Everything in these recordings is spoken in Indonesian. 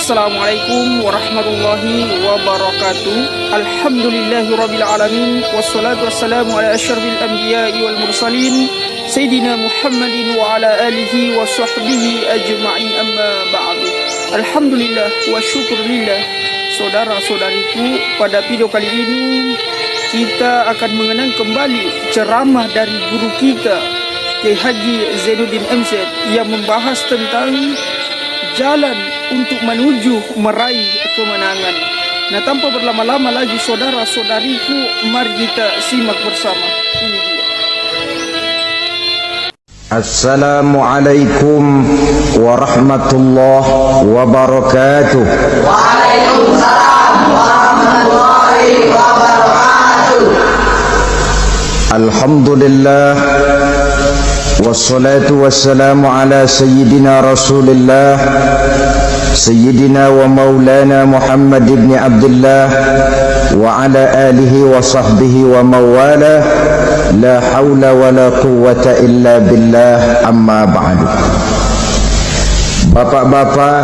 Assalamualaikum warahmatullahi wabarakatuh. Alhamdulillahirabbil alamin wassalatu wassalamu ala asyrafil anbiya'i wal mursalin sayyidina Muhammadin wa ala alihi wa sahbihi ajma'in, amma ba'du. Alhamdulillah wa syukurillah. Saudara-saudariku, pada video kali ini kita akan mengenang kembali ceramah dari guru kita Kiai Haji Zainuddin MZ yang membahas tentang jalan untuk menuju meraih kemenangan. Nah, tanpa berlama-lama lagi saudara-saudariku, mari kita simak bersama. Ini dia. Assalamualaikum warahmatullahi wabarakatuh. Waalaikumsalam warahmatullahi wabarakatuh. Alhamdulillah wassalatu wassalamu ala sayyidina Rasulillah sayyidina wa maulana Muhammad ibn Abdullah wa ala alihi wa sahbihi wa mawala, la hawla wa la quwwata illa billah, amma ba'du. Bapak-bapak,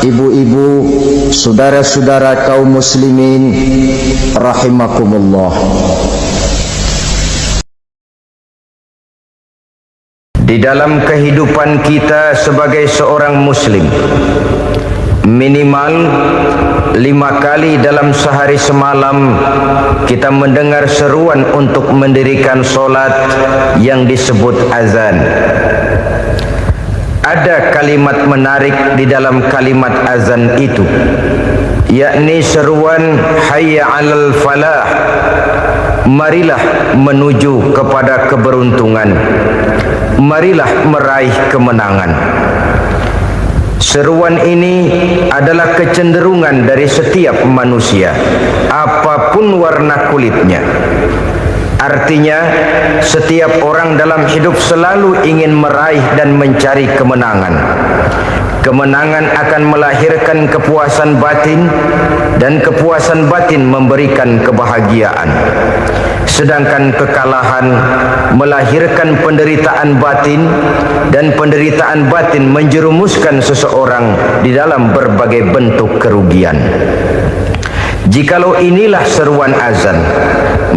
ibu-ibu, saudara-saudara kaum muslimin rahimakumullah. Di dalam kehidupan kita sebagai seorang muslim, minimal 5 kali dalam sehari semalam kita mendengar seruan untuk mendirikan solat yang disebut azan. Ada kalimat menarik di dalam kalimat azan itu, yakni seruan hayya 'alal falah, marilah menuju kepada keberuntungan, marilah meraih kemenangan. Seruan ini adalah kecenderungan dari setiap manusia, apapun warna kulitnya. Artinya, setiap orang dalam hidup selalu ingin meraih dan mencari kemenangan. Kemenangan akan melahirkan kepuasan batin, dan kepuasan batin memberikan kebahagiaan. Sedangkan kekalahan melahirkan penderitaan batin, dan penderitaan batin menjerumuskan seseorang di dalam berbagai bentuk kerugian. Jikalau inilah seruan azan,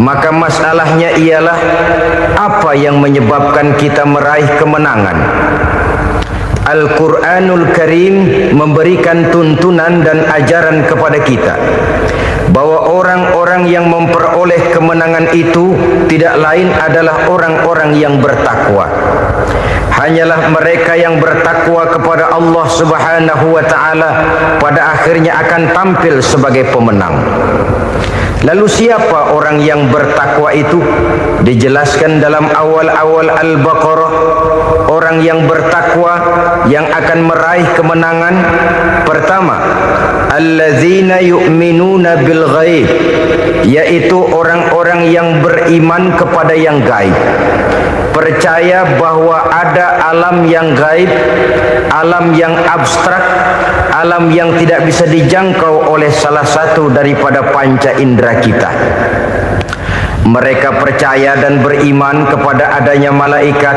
maka masalahnya ialah apa yang menyebabkan kita meraih kemenangan. Al-Quranul Karim memberikan tuntunan dan ajaran kepada kita bahwa orang-orang yang memperoleh kemenangan itu tidak lain adalah orang-orang yang bertakwa. Hanyalah mereka yang bertakwa kepada Allah Subhanahu wa ta'ala pada akhirnya akan tampil sebagai pemenang. Lalu siapa orang yang bertakwa itu? Dijelaskan dalam awal-awal Al-Baqarah, orang yang bertakwa yang akan meraih kemenangan. Pertama, allazina yu'minuna bil ghaib, yaitu orang-orang yang beriman kepada yang gaib. Percaya bahwa ada alam yang gaib, alam yang abstrak, alam yang tidak bisa dijangkau oleh salah satu daripada panca indera kita. Mereka percaya dan beriman kepada adanya malaikat,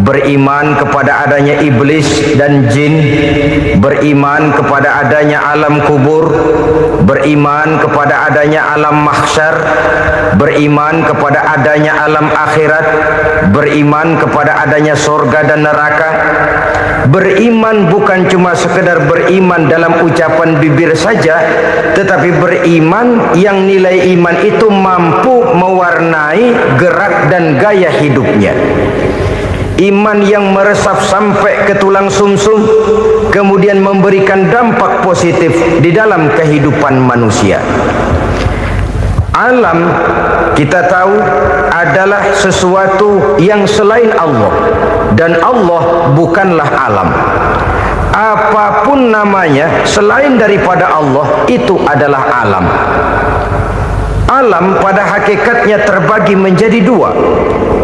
beriman kepada adanya iblis dan jin, beriman kepada adanya alam kubur, beriman kepada adanya alam mahsyar, beriman kepada adanya alam akhirat, beriman kepada adanya surga dan neraka. Beriman bukan cuma sekedar beriman dalam ucapan bibir saja, tetapi beriman yang nilai iman itu mampu mewarnai gerak dan gaya hidupnya. Iman yang meresap sampai ke tulang sumsum, kemudian memberikan dampak positif di dalam kehidupan manusia. Alam, kita tahu, adalah sesuatu yang selain Allah, dan Allah bukanlah alam. Apapun namanya selain daripada Allah, itu adalah alam. Alam pada hakikatnya terbagi menjadi dua.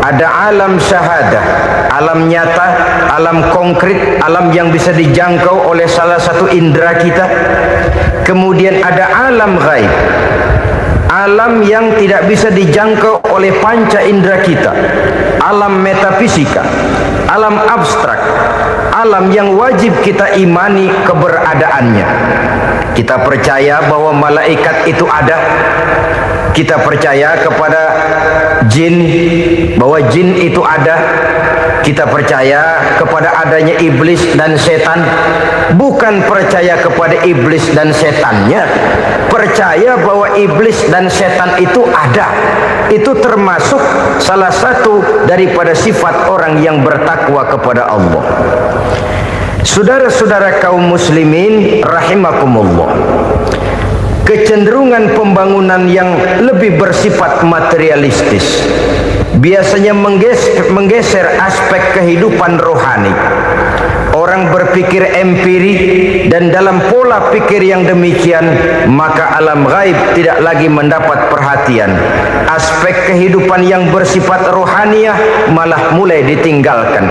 Ada alam syahadah, alam nyata, alam konkret, alam yang bisa dijangkau oleh salah satu indera kita. Kemudian ada alam ghaib, alam yang tidak bisa dijangkau oleh panca indera kita, alam metafisika, alam abstrak, alam yang wajib kita imani keberadaannya. Kita percaya bahwa malaikat itu ada. Kita percaya kepada jin, bahwa jin itu ada. Kita percaya kepada adanya iblis dan setan. Bukan percaya kepada iblis dan setannya, percaya bahwa iblis dan setan itu ada. Itu termasuk salah satu daripada sifat orang yang bertakwa kepada Allah. Saudara-saudara kaum muslimin rahimakumullah, kecenderungan pembangunan yang lebih bersifat materialistis biasanya menggeser aspek kehidupan rohani. Orang berpikir empiri, dan dalam pola pikir yang demikian maka alam gaib tidak lagi mendapat perhatian. Aspek kehidupan yang bersifat rohaniah malah mulai ditinggalkan.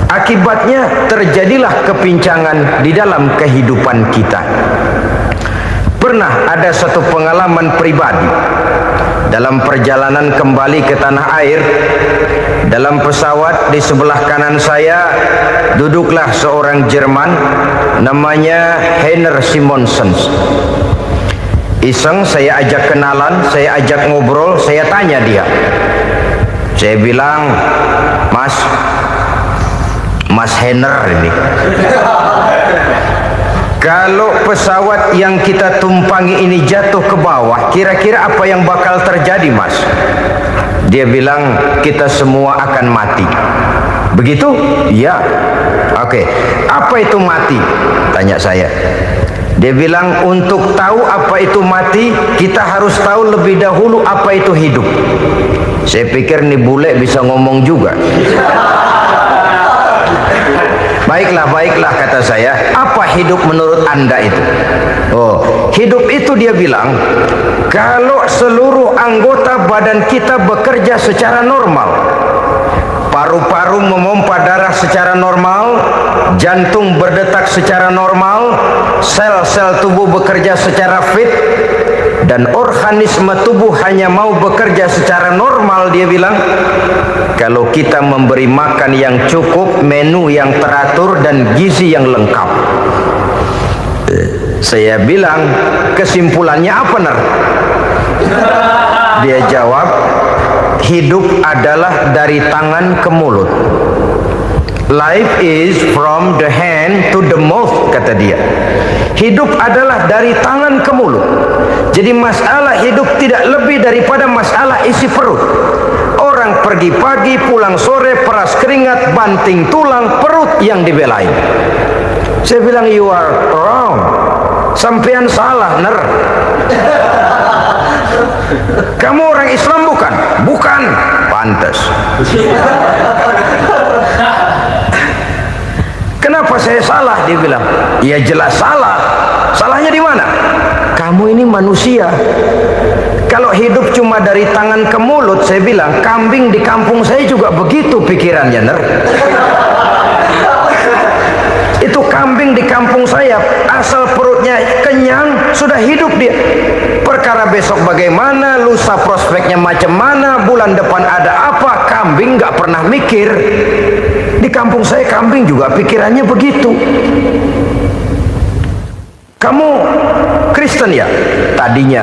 Akibatnya terjadilah kepincangan di dalam kehidupan kita. Pernah ada satu pengalaman pribadi dalam perjalanan kembali ke tanah air. Dalam pesawat di sebelah kanan saya duduklah seorang Jerman namanya Heiner Simonsen. Iseng saya ajak kenalan, saya ajak ngobrol, saya tanya dia. Saya bilang, Mas Heiner ini, kalau pesawat yang kita tumpangi ini jatuh ke bawah, kira-kira apa yang bakal terjadi, Mas? Dia bilang, kita semua akan mati. Begitu? Iya. Oke. Apa itu mati? Tanya saya. Dia bilang, untuk tahu apa itu mati, kita harus tahu lebih dahulu apa itu hidup. Saya pikir nih bule bisa ngomong juga. Baiklah kata saya. Apa hidup menurut Anda itu? Oh, hidup itu dia bilang, kalau seluruh anggota badan kita bekerja secara normal. Paru-paru memompa darah secara normal, jantung berdetak secara normal, sel-sel tubuh bekerja secara fit, dan organisme tubuh hanya mau bekerja secara normal. Dia bilang, kalau kita memberi makan yang cukup, menu yang teratur, dan gizi yang lengkap. Saya bilang, kesimpulannya apa, Ner? Dia jawab, hidup adalah dari tangan ke mulut. Life is from the hand to the mouth, kata dia. Hidup adalah dari tangan ke mulut. Jadi masalah hidup tidak lebih daripada masalah isi perut. Orang pergi pagi, pulang sore, peras keringat, banting tulang, perut yang dibelain. Saya bilang, you are wrong. Sampean salah, Ner. Kamu orang Islam bukan? Bukan. Pantas. Kenapa saya salah? Dia bilang, ya jelas salah. Salahnya di mana? Kamu ini manusia. Kalau hidup cuma dari tangan ke mulut, saya bilang, kambing di kampung saya juga begitu pikirannya, Ner. Itu kambing di kampung saya, asal perutnya kenyang, sudah hidup dia. Perkara besok bagaimana, lusa prospeknya macam mana, bulan depan ada apa, kambing nggak pernah mikir. Di kampung saya kambing juga pikirannya begitu. Kamu Kristen ya? Tadinya.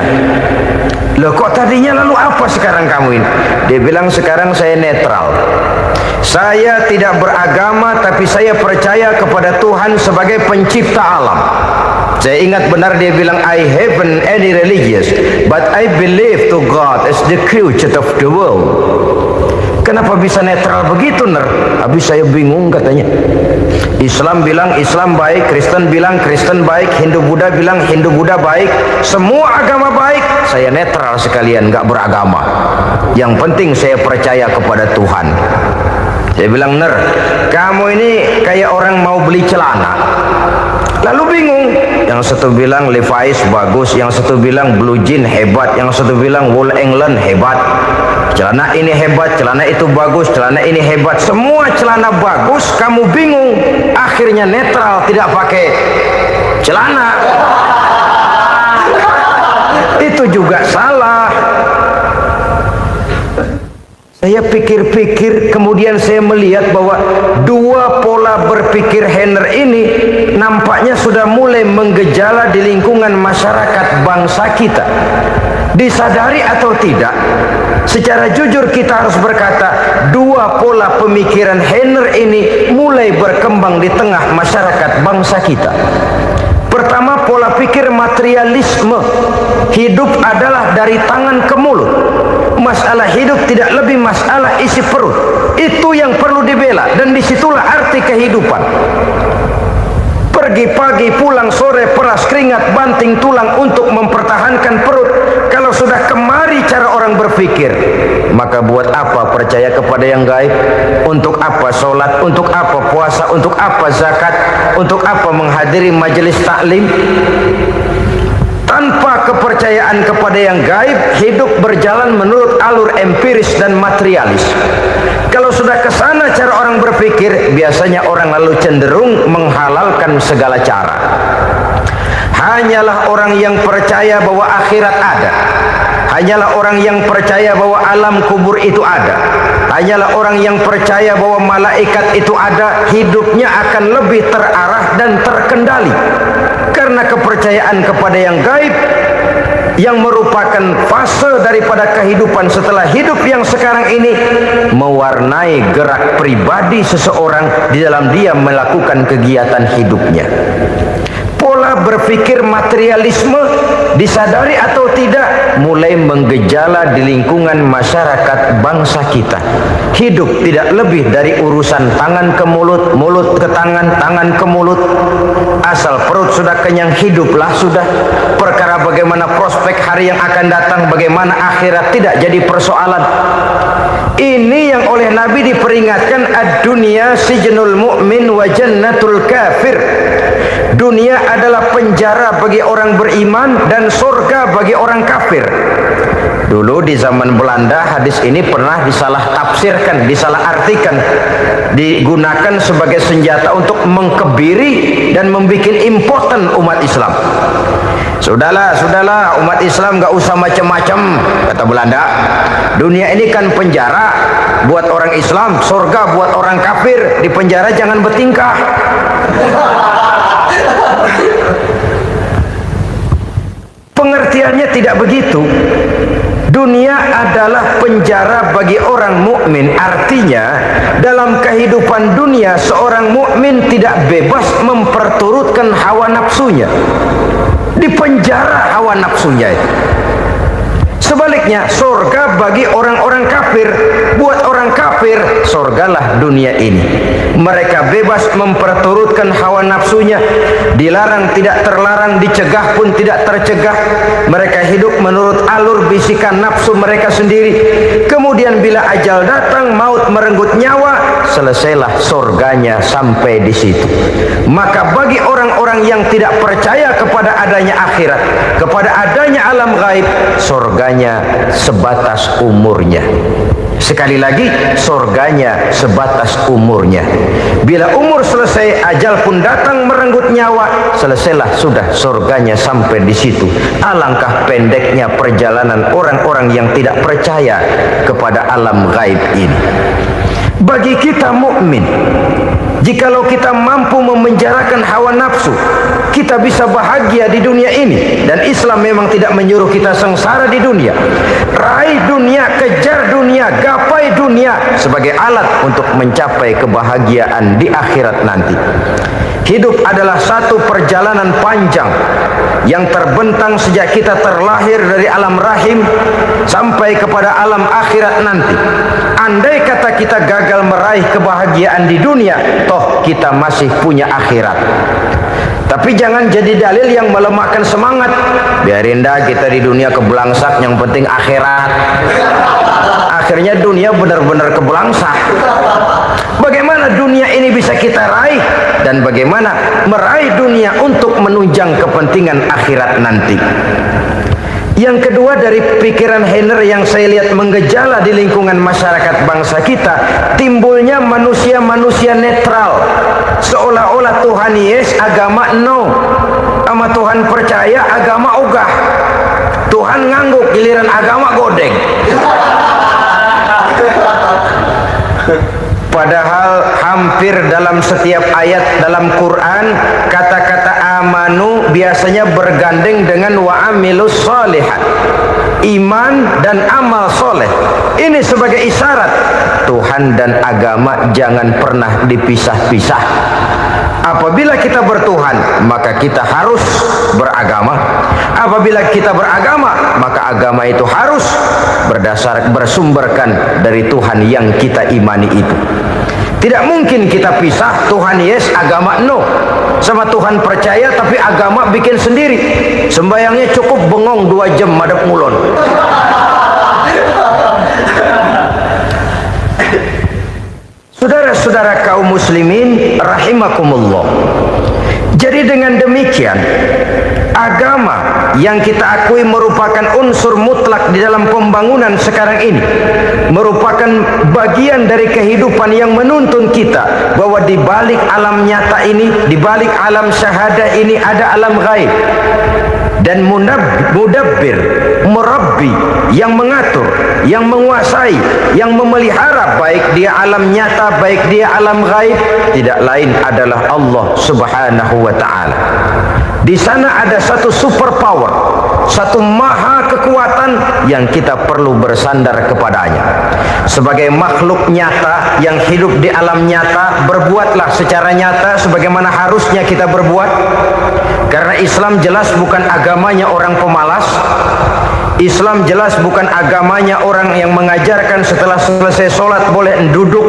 Loh kok tadinya, lalu apa sekarang kamu ini? Dia bilang, sekarang saya netral. Saya tidak beragama, tapi saya percaya kepada Tuhan sebagai pencipta alam. Saya ingat benar dia bilang, I haven't any religious, but I believe to God as the creator of the world. Kenapa bisa netral begitu, Ner? Habis saya bingung katanya. Islam bilang Islam baik, Kristen bilang Kristen baik, Hindu Buddha bilang Hindu Buddha baik, semua agama baik. Saya netral sekalian, nggak beragama. Yang penting saya percaya kepada Tuhan. Saya bilang, Ner, kamu ini kayak orang mau beli celana, lalu bingung. Yang satu bilang Levi's bagus, yang satu bilang Blue Jean hebat, yang satu bilang Wool England hebat. Celana ini hebat, celana itu bagus, celana ini hebat. Semua celana bagus, kamu bingung. Akhirnya netral, tidak pakai celana. Itu juga salah. Saya pikir-pikir, kemudian saya melihat bahwa dua pola berpikir Henner ini nampaknya sudah mulai menggejala di lingkungan masyarakat bangsa kita. Disadari atau tidak, secara jujur kita harus berkata, dua pola pemikiran Henner ini mulai berkembang di tengah masyarakat bangsa kita. Pertama, pola pikir materialisme. Hidup adalah dari tangan ke mulut. Masalah hidup tidak lebih masalah isi perut. Itu yang perlu dibela, dan disitulah arti kehidupan. Pergi pagi, pulang sore, peras keringat, banting tulang untuk mempertahankan perut. Kalau sudah kemari cara orang berpikir, maka buat apa percaya kepada yang gaib? Untuk apa sholat? Untuk apa puasa? Untuk apa zakat? Untuk apa menghadiri majelis taklim? Tanpa kepercayaan kepada yang gaib, hidup berjalan menurut alur empiris dan materialis. Kalau sudah ke sana cara orang berpikir, biasanya orang lalu cenderung menghalalkan segala cara. Hanyalah orang yang percaya bahwa akhirat ada, hanyalah orang yang percaya bahwa alam kubur itu ada, hanyalah orang yang percaya bahwa malaikat itu ada, hidupnya akan lebih terarah dan terkendali. Karena kepercayaan kepada yang gaib, yang merupakan fase daripada kehidupan setelah hidup yang sekarang ini, mewarnai gerak pribadi seseorang di dalam dia melakukan kegiatan hidupnya. Pola berpikir materialisme, disadari atau tidak, mulai menggejala di lingkungan masyarakat bangsa kita. Hidup tidak lebih dari urusan tangan ke mulut, mulut ke tangan, tangan ke mulut. Asal perut sudah kenyang, hiduplah sudah. Perkara bagaimana prospek hari yang akan datang, bagaimana akhirat, tidak jadi persoalan. Ini yang oleh Nabi diperingatkan, ad-dunya sijnul mu'min wa jannatul kafir. Dunia adalah penjara bagi orang beriman dan surga bagi orang kafir. Dulu di zaman Belanda hadis ini pernah disalah tafsirkan, disalah artikan, digunakan sebagai senjata untuk mengkebiri dan membuat impoten umat Islam. Sudahlah umat Islam gak usah macam-macam, kata Belanda. Dunia ini kan penjara buat orang Islam, surga buat orang kafir. Di penjara jangan bertingkah. Pengertiannya tidak begitu. Dunia adalah penjara bagi orang mukmin. Artinya dalam kehidupan dunia seorang mukmin tidak bebas memperturutkan hawa nafsunya. Di penjara hawa nafsunya itu. Sebaliknya, surga bagi orang-orang kafir. Buat orang kafir, surgalah dunia ini. Mereka bebas memperturutkan hawa nafsunya. Dilarang tidak terlarang, dicegah pun tidak tercegah. Mereka hidup menurut alur bisikan nafsu mereka sendiri. Kemudian bila ajal datang, maut merenggut nyawa, selesailah surganya sampai di situ. Maka bagi orang-orang yang tidak percaya kepada adanya akhirat, kepada adanya alam gaib, surganya sebatas umurnya. Sekali lagi, surganya sebatas umurnya. Bila umur selesai, ajal pun datang merenggut nyawa, selesailah sudah surganya sampai di situ. Alangkah pendeknya perjalanan orang-orang yang tidak percaya kepada alam gaib ini. Bagi kita mukmin, jikalau kita mampu memenjarakan hawa nafsu, kita bisa bahagia di dunia ini. Dan Islam memang tidak menyuruh kita sengsara di dunia. Raih dunia, kejar dunia, gapai dunia sebagai alat untuk mencapai kebahagiaan di akhirat nanti. Hidup adalah satu perjalanan panjang yang terbentang sejak kita terlahir dari alam rahim sampai kepada alam akhirat nanti. Andai kata kita gagal meraih kebahagiaan di dunia, toh kita masih punya akhirat. Tapi jangan jadi dalil yang melemahkan semangat. Biarin dah kita di dunia kebelangsak, yang penting akhirat. Akhirnya dunia benar-benar kebelangsak. Bagaimana dunia ini bisa kita raih, dan bagaimana meraih dunia untuk menunjang kepentingan akhirat nanti. Yang kedua, dari pikiran Henner yang saya lihat menggejala di lingkungan masyarakat bangsa kita, timbulnya manusia-manusia netral. Seolah-olah Tuhan yes, agama no. Sama Tuhan percaya, agama ogah. Tuhan ngangguk, giliran agama godeng. Padahal hampir dalam setiap ayat dalam Quran kata-kata amanu biasanya bergandeng dengan wa amilus sholihat, iman dan amal soleh. Ini sebagai isyarat Tuhan dan agama jangan pernah dipisah-pisah. Apabila kita bertuhan, maka kita harus beragama. Apabila kita beragama, maka agama itu harus bersumberkan dari Tuhan yang kita imani itu. Tidak mungkin kita pisah, Tuhan yes, agama no. Sama Tuhan percaya tapi agama bikin sendiri. Sembayangnya cukup bengong 2 jam madep ngulon. Saudara-saudara kaum muslimin rahimakumullah. Jadi dengan demikian, agama yang kita akui merupakan unsur mutlak di dalam pembangunan sekarang ini, merupakan bagian dari kehidupan yang menuntun kita bahwa di balik alam nyata ini, di balik alam syahadah ini ada alam gaib. Dan mudabbir, murabbi, yang mengatur, yang menguasai, yang memelihara baik dia alam nyata, baik dia alam gaib, tidak lain adalah Allah Subhanahu wa ta'ala. Di sana ada satu super power, satu maha kekuatan yang kita perlu bersandar kepadanya. Sebagai makhluk nyata yang hidup di alam nyata, berbuatlah secara nyata sebagaimana harusnya kita berbuat. Karena Islam jelas bukan agamanya orang pemalas. Islam jelas bukan agamanya orang yang mengajarkan setelah selesai sholat boleh duduk,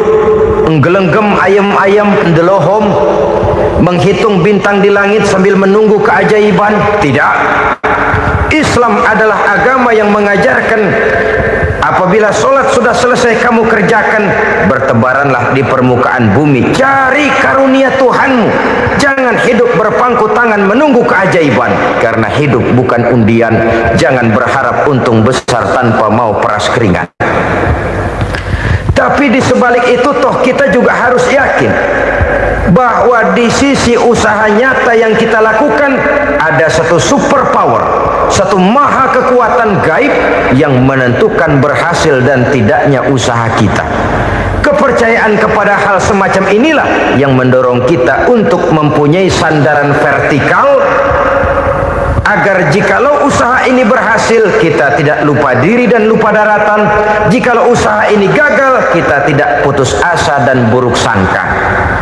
nggelenggem ayam-ayam, ndelohom, menghitung bintang di langit sambil menunggu keajaiban. Tidak. Islam adalah agama yang mengajarkan apabila sholat sudah selesai kamu kerjakan, bertebaranlah di permukaan bumi, cari karunia Tuhanmu. Jangan hidup berpangku tangan menunggu keajaiban, karena hidup bukan undian. Jangan berharap untung besar tanpa mau peras keringat. Tapi di sebalik itu toh kita juga harus yakin bahwa di sisi usaha nyata yang kita lakukan ada satu super power, satu maha kekuatan gaib yang menentukan berhasil dan tidaknya usaha kita. Kepercayaan kepada hal semacam inilah yang mendorong kita untuk mempunyai sandaran vertikal, agar jikalau usaha ini berhasil, kita tidak lupa diri dan lupa daratan. Jikalau usaha ini gagal, kita tidak putus asa dan buruk sangka,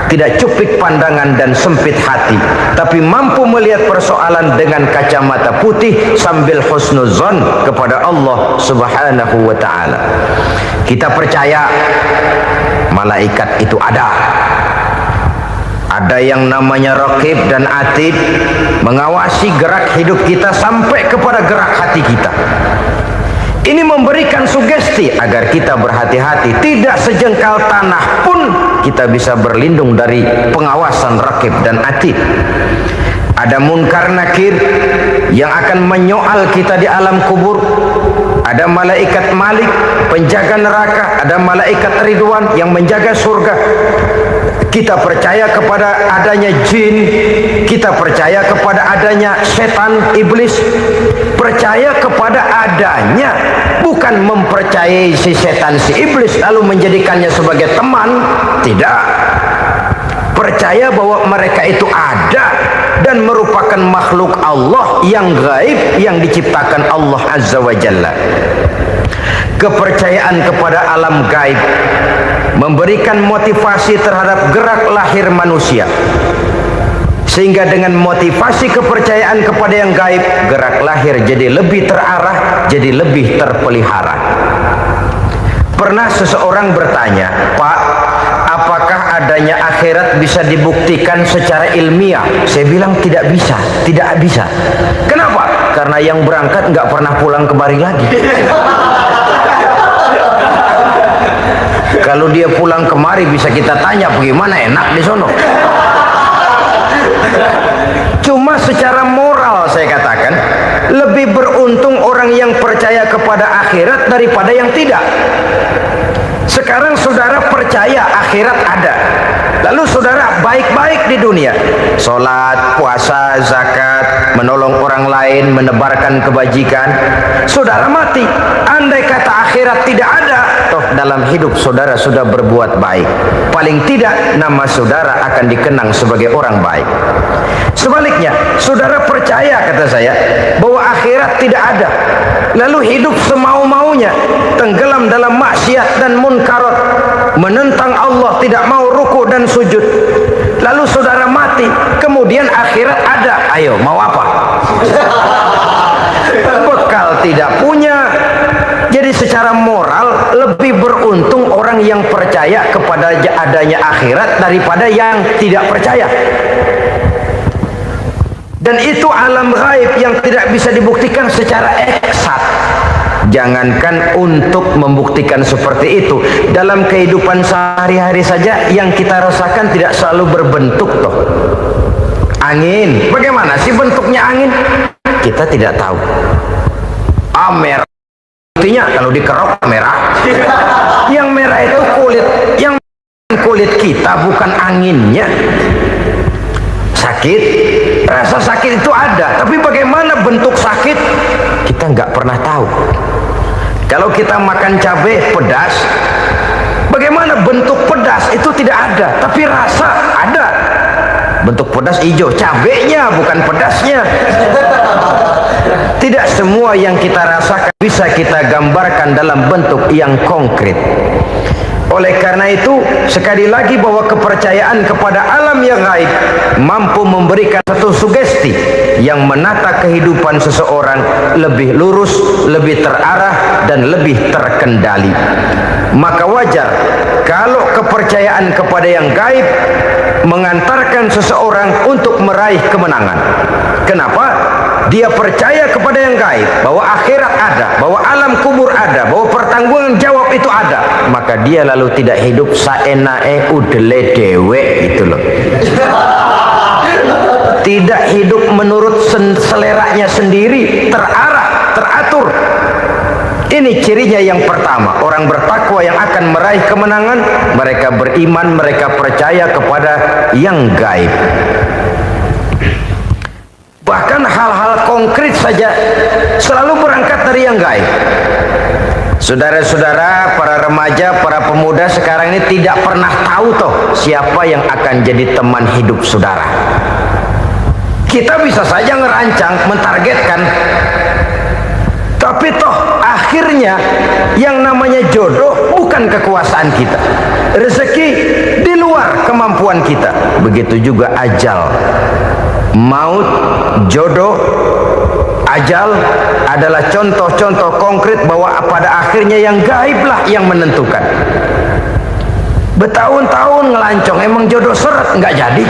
tidak cupik pandangan dan sempit hati, tapi mampu melihat persoalan dengan kacamata putih sambil husnuzon kepada Allah Subhanahu wa ta'ala. Kita percaya malaikat itu ada. Ada yang namanya raqib dan atid, mengawasi gerak hidup kita sampai kepada gerak hati kita. Ini memberikan sugesti agar kita berhati-hati, tidak sejengkal tanah pun kita bisa berlindung dari pengawasan raqib dan atid. Ada munkar nakir yang akan menyoal kita di alam kubur. Ada malaikat Malik, penjaga neraka. Ada malaikat Ridwan yang menjaga surga. Kita percaya kepada adanya jin, kita percaya kepada adanya setan, iblis. Percaya kepada adanya, bukan mempercayai si setan, si iblis lalu menjadikannya sebagai teman. Tidak. Percaya bahwa mereka itu ada dan merupakan makhluk Allah yang gaib yang diciptakan Allah Azza wa Jalla. Kepercayaan kepada alam gaib memberikan motivasi terhadap gerak lahir manusia, sehingga dengan motivasi kepercayaan kepada yang gaib, gerak lahir jadi lebih terarah, jadi lebih terpelihara. Pernah seseorang bertanya, "Pak, apakah adanya akhirat bisa dibuktikan secara ilmiah?" Saya bilang tidak bisa, tidak bisa. Kenapa? Karena yang berangkat nggak pernah pulang kembali lagi. Kalau dia pulang kemari bisa kita tanya bagaimana enak di sono. Cuma secara moral saya katakan, lebih beruntung orang yang percaya kepada akhirat daripada yang tidak. Sekarang saudara percaya akhirat ada, lalu saudara baik-baik di dunia, sholat, puasa, zakat, menolong orang lain, menebarkan kebajikan. Saudara mati, andai kata akhirat tidak ada, toh dalam hidup saudara sudah berbuat baik, paling tidak nama saudara akan dikenang sebagai orang baik. Sebaliknya, saudara percaya, kata saya, bahwa akhirat tidak ada, lalu hidup semau-maunya, tenggelam dalam maksiat dan munkarat, menentang Allah, tidak mau ruku dan sujud, lalu saudara mati, kemudian akhirat ada. Ayo, mau apa? Bekal tidak punya. Jadi secara moral lebih beruntung orang yang percaya kepada adanya akhirat daripada yang tidak percaya. Dan itu alam gaib yang tidak bisa dibuktikan secara eksat. Jangankan untuk membuktikan seperti itu, dalam kehidupan sehari-hari saja yang kita rasakan tidak selalu berbentuk toh. Angin, bagaimana sih bentuknya angin? Kita tidak tahu. Merah, buktinya kalau dikerok merah. Yang merah itu kulit, yang kulit kita bukan anginnya. Sakit, rasa sakit itu ada, tapi bagaimana bentuk sakit kita nggak pernah tahu. Kalau kita makan cabai pedas, bagaimana bentuk pedas itu tidak ada, tapi rasa ada. Bentuk pedas hijau, cabenya bukan pedasnya. Tidak semua yang kita rasakan bisa kita gambarkan dalam bentuk yang konkret. Oleh karena itu, sekali lagi bahwa kepercayaan kepada alam yang gaib mampu memberikan satu sugesti yang menata kehidupan seseorang lebih lurus, lebih terarah, dan lebih terkendali. Maka wajar kalau kepercayaan kepada yang gaib mengantarkan seseorang untuk meraih kemenangan. Kenapa? Dia percaya kepada yang gaib, bahwa akhirat ada, bahwa alam kubur ada, bahwa pertanggungan jawab itu ada. Maka dia lalu tidak hidup saenae udele dewe, gitu loh. Tidak hidup menurut seleranya sendiri, terarah, teratur. Ini cirinya yang pertama. Orang bertakwa yang akan meraih kemenangan, mereka beriman, mereka percaya kepada yang gaib. Bahkan hal-hal konkret saja selalu berangkat dari yang gaib. Saudara-saudara, para remaja, para pemuda sekarang ini tidak pernah tahu toh siapa yang akan jadi teman hidup saudara. Kita bisa saja ngerancang, mentargetkan, tapi toh akhirnya yang namanya jodoh bukan kekuasaan kita. Rezeki di luar kemampuan kita. Begitu juga ajal. Maut, jodoh, ajal adalah contoh-contoh konkret bahwa pada akhirnya yang gaiblah yang menentukan. Bertahun-tahun ngelancong, emang jodoh seret nggak jadi.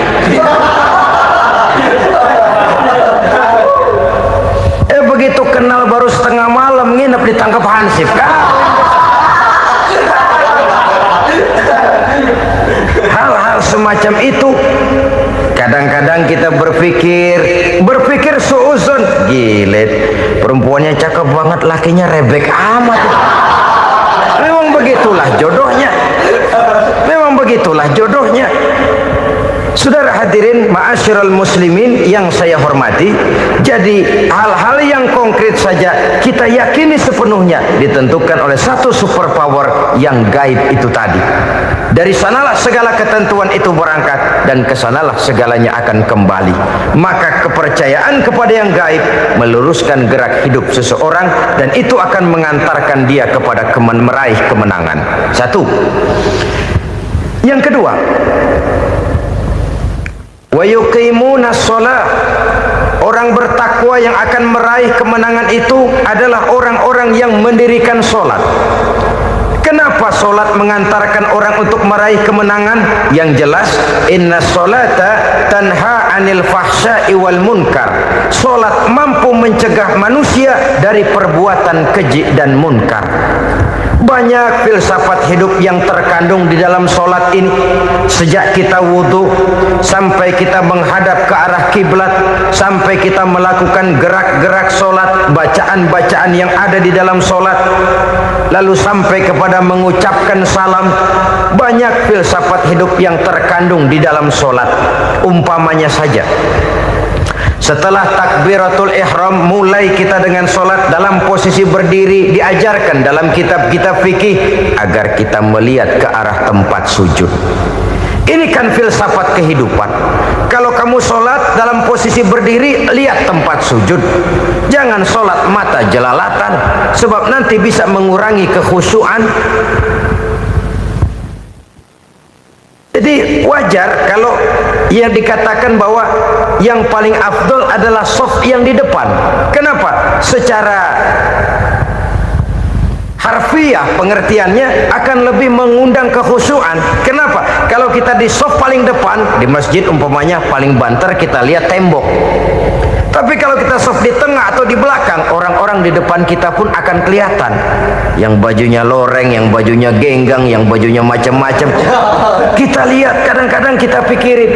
Begitu kenal baru setengah malam nginep ditangkap hansip kan? Hal-hal semacam itu kadang-kadang kita berpikir suuzon, gilet, perempuannya cakep banget, lakinya rebek amat. Memang begitulah jodohnya. Memang begitulah jodohnya. Saudara hadirin ma'asyiral muslimin yang saya hormati, jadi hal-hal yang konkret saja kita yakini sepenuhnya ditentukan oleh satu superpower yang gaib itu tadi. Dari sanalah segala ketentuan itu berangkat dan kesanalah segalanya akan kembali. Maka kepercayaan kepada yang gaib meluruskan gerak hidup seseorang dan itu akan mengantarkan dia kepada meraih kemenangan. Satu. Yang kedua, wa yuqimuna shalah. Orang bertakwa yang akan meraih kemenangan itu adalah orang-orang yang mendirikan sholat. Kenapa sholat mengantarkan orang untuk meraih kemenangan? Yang jelas, inna sholata tanha anil fahsya'i wal munkar. Sholat mampu mencegah manusia dari perbuatan keji dan munkar. Banyak filsafat hidup yang terkandung di dalam sholat ini. Sejak kita wudhu sampai kita menghadap ke arah kiblat, sampai kita melakukan gerak-gerak sholat, bacaan-bacaan yang ada di dalam sholat, lalu sampai kepada mengucapkan salam. Banyak filsafat hidup yang terkandung di dalam sholat. Umpamanya saja, Setelah takbiratul ihram, mulai kita dengan solat dalam posisi berdiri. Diajarkan dalam kitab-kitab fikih agar kita melihat ke arah tempat sujud. Ini kan filsafat kehidupan. Kalau kamu solat dalam posisi berdiri, lihat tempat sujud. Jangan solat mata jelalatan, sebab nanti bisa mengurangi kekhusyuan. Jadi wajar kalau yang dikatakan bahwa yang paling afdol adalah shaf yang di depan. Kenapa? Secara harfiah pengertiannya akan lebih mengundang kekhusyuan. Kenapa? Kalau kita di shaf paling depan di masjid umpamanya paling banter kita lihat tembok. Tapi kalau kita shaf di tengah atau di belakang, orang-orang di depan kita pun akan kelihatan. Yang bajunya loreng, yang bajunya genggang, yang bajunya macam-macam. Kita lihat, kadang-kadang kita pikirin,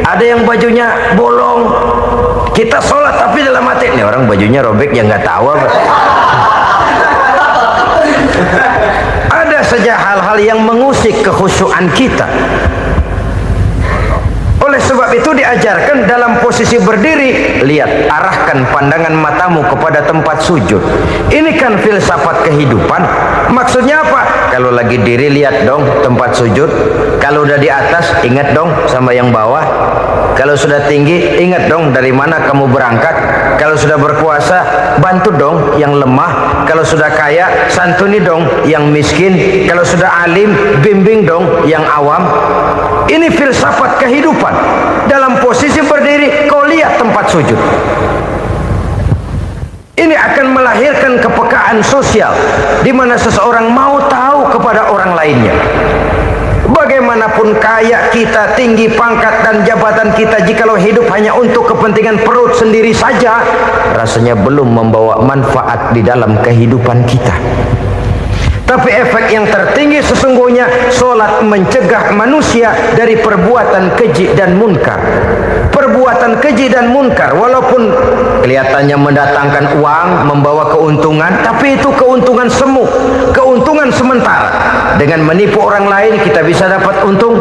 ada yang bajunya bolong. Kita sholat tapi dalam hati, ini orang bajunya robek yang nggak tahu apa. Ada saja hal-hal yang mengusik kekhusyuan kita. Oleh sebab itu diajarkan dalam posisi berdiri, lihat, arahkan pandangan matamu kepada tempat sujud. Ini kan filsafat kehidupan. Maksudnya apa? Kalau lagi diri, lihat dong tempat sujud. Kalau udah di atas, ingat dong sama yang bawah. Kalau sudah tinggi, ingat dong dari mana kamu berangkat. Kalau sudah berkuasa, bantu dong yang lemah. Kalau sudah kaya, santuni dong yang miskin. Kalau sudah alim, bimbing dong yang awam. Ini filsafat kehidupan. Dalam posisi berdiri, kau lihat tempat sujud. Ini akan melahirkan kepekaan sosial, di mana seseorang mau tahu kepada orang lainnya. Bagaimanapun kaya kita, tinggi pangkat dan jabatan kita, jikalau hidup hanya untuk kepentingan perut sendiri saja, rasanya belum membawa manfaat di dalam kehidupan kita. Tapi efek yang tertinggi sesungguhnya, solat mencegah manusia dari perbuatan keji dan munkar. Perbuatan keji dan munkar, walaupun kelihatannya mendatangkan uang, membawa keuntungan, tapi itu keuntungan semu, keuntungan sementara. Dengan menipu orang lain kita bisa dapat untung,